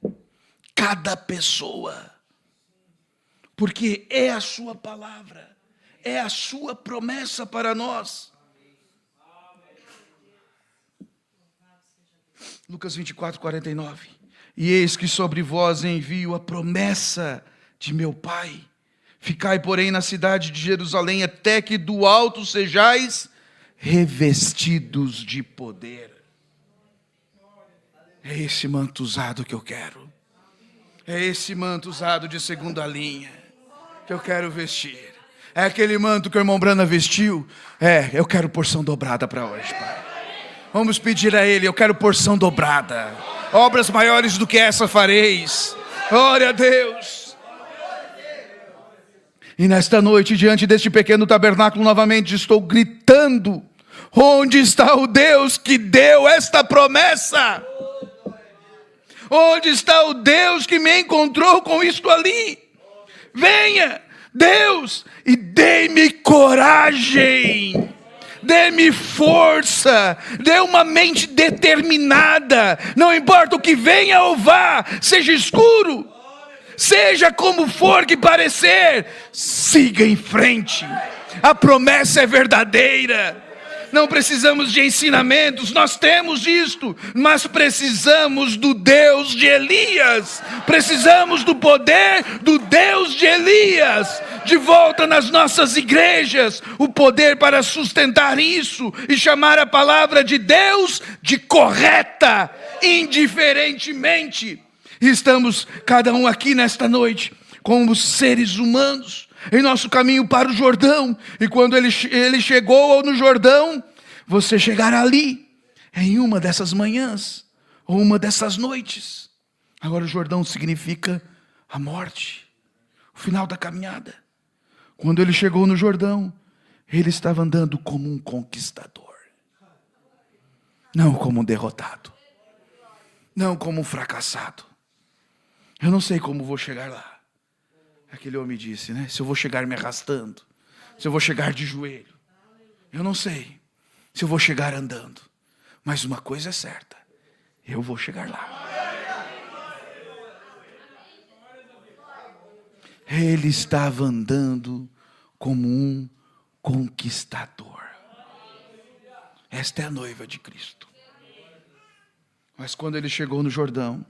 Speaker 2: cada pessoa, porque é a sua palavra, é a sua promessa para nós. Lucas 24, 49. E eis que sobre vós envio a promessa de meu Pai. Ficai, porém, na cidade de Jerusalém, até que do alto sejais revestidos de poder. É esse manto usado que eu quero. É esse manto usado de segunda linha que eu quero vestir. É aquele manto que o irmão Brana vestiu. Eu quero porção dobrada para hoje, Pai. Vamos pedir a Ele, eu quero porção dobrada. Obras maiores do que essa fareis. Glória a Deus. E nesta noite, diante deste pequeno tabernáculo, novamente estou gritando: onde está o Deus que deu esta promessa? Onde está o Deus que me encontrou com isto ali? Venha, Deus, e dê-me coragem, dê-me força, dê uma mente determinada. Não importa o que venha ou vá, seja escuro, seja como for que parecer, siga em frente. A promessa é verdadeira. Não precisamos de ensinamentos, nós temos isto, mas precisamos do Deus de Elias. Precisamos do poder do Deus de Elias de volta nas nossas igrejas, o poder para sustentar isso e chamar a palavra de Deus de correta, indiferentemente. Estamos cada um aqui nesta noite como seres humanos em nosso caminho para o Jordão. E quando ele chegou no Jordão, você chegará ali em uma dessas manhãs ou uma dessas noites. Agora o Jordão significa a morte, o final da caminhada. Quando ele chegou no Jordão, ele estava andando como um conquistador, não como um derrotado, não como um fracassado. Eu não sei como vou chegar lá. Aquele homem disse, né? Se eu vou chegar me arrastando, se eu vou chegar de joelho, eu não sei se eu vou chegar andando, mas uma coisa é certa, eu vou chegar lá. Ele estava andando como um conquistador. Esta é a noiva de Cristo. Mas quando ele chegou no Jordão,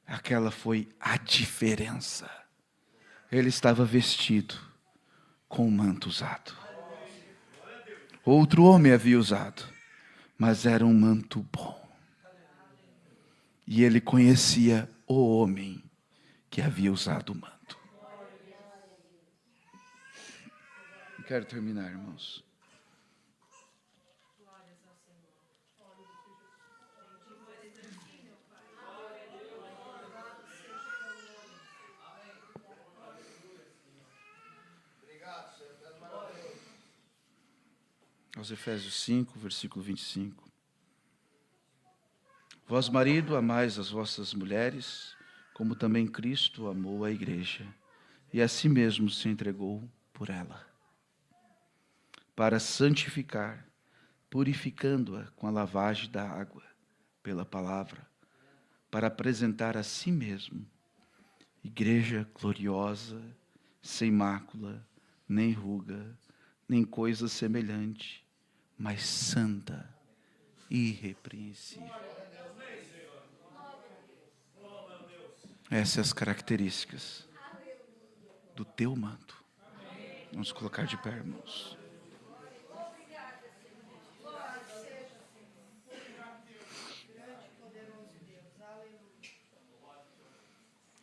Speaker 2: aquela foi a diferença. Ele estava vestido com um manto usado. Outro homem havia usado, mas era um manto bom. E ele conhecia o homem que havia usado o manto. Eu quero terminar, irmãos. Aos Efésios 5, versículo 25. Vós, marido, amais as vossas mulheres, como também Cristo amou a igreja, e a si mesmo se entregou por ela, para santificar, purificando-a com a lavagem da água, pela palavra, para apresentar a si mesmo, igreja gloriosa, sem mácula, nem ruga, nem coisa semelhante, mas santa e irrepreensível. Essas características do teu manto. Vamos colocar de pé, irmãos.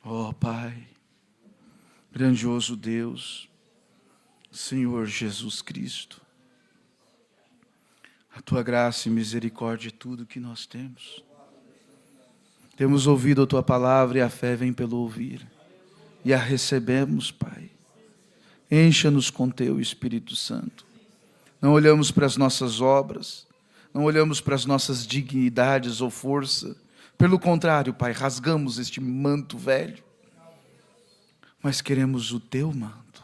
Speaker 2: Oh, Pai, grandioso Deus, Senhor Jesus Cristo, a Tua graça e misericórdia é tudo que nós temos. Temos ouvido a Tua palavra e a fé vem pelo ouvir. E a recebemos, Pai. Encha-nos com Teu Espírito Santo. Não olhamos para as nossas obras, não olhamos para as nossas dignidades ou força. Pelo contrário, Pai, rasgamos este manto velho. Mas queremos o Teu manto.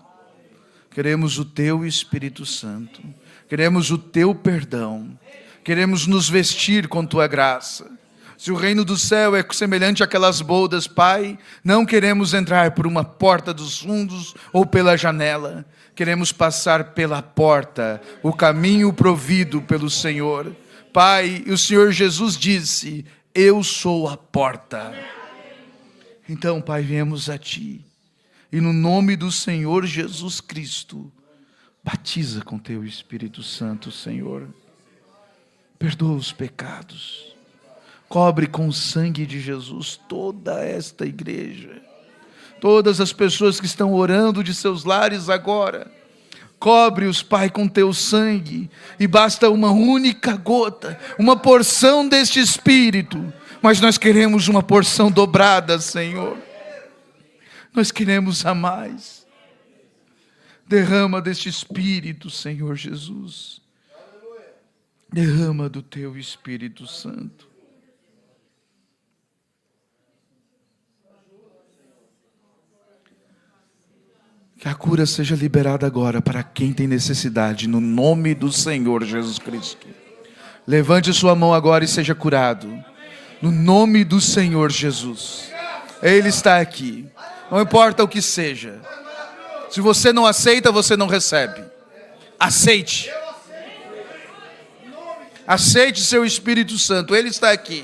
Speaker 2: Queremos o Teu Espírito Santo. Queremos o Teu perdão. Queremos nos vestir com Tua graça. Se o reino do céu é semelhante àquelas bodas, Pai, não queremos entrar por uma porta dos fundos ou pela janela. Queremos passar pela porta, o caminho provido pelo Senhor. Pai, o Senhor Jesus disse: eu sou a porta. Então, Pai, viemos a Ti. E no nome do Senhor Jesus Cristo, batiza com Teu Espírito Santo, Senhor. Perdoa os pecados. Cobre com o sangue de Jesus toda esta igreja. Todas as pessoas que estão orando de seus lares agora. Cobre-os, Pai, com Teu sangue. E basta uma única gota, uma porção deste Espírito. Mas nós queremos uma porção dobrada, Senhor. Nós queremos a mais. Derrama deste Espírito, Senhor Jesus. Derrama do Teu Espírito Santo. Que a cura seja liberada agora para quem tem necessidade, no nome do Senhor Jesus Cristo. Levante sua mão agora e seja curado. No nome do Senhor Jesus. Ele está aqui. Não importa o que seja. Se você não aceita, você não recebe. Aceite. Aceite seu Espírito Santo. Ele está aqui.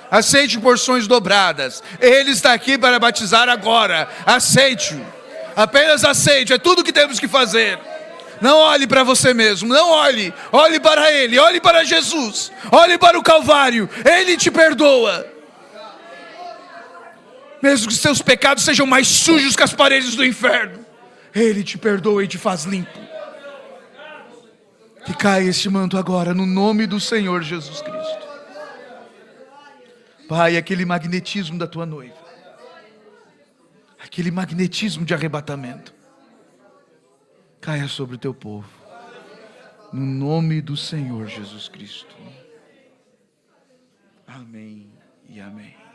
Speaker 2: Aceite porções dobradas. Ele está aqui para batizar agora. Aceite-o. Apenas aceite, é tudo que temos que fazer. Não olhe para você mesmo, não olhe. Olhe para Ele, olhe para Jesus. Olhe para o Calvário, Ele te perdoa. Mesmo que seus pecados sejam mais sujos que as paredes do inferno, Ele te perdoa e te faz limpo. Que caia este manto agora, no nome do Senhor Jesus Cristo. Pai, aquele magnetismo da Tua noiva, aquele magnetismo de arrebatamento, caia sobre o Teu povo, no nome do Senhor Jesus Cristo. Amém e amém.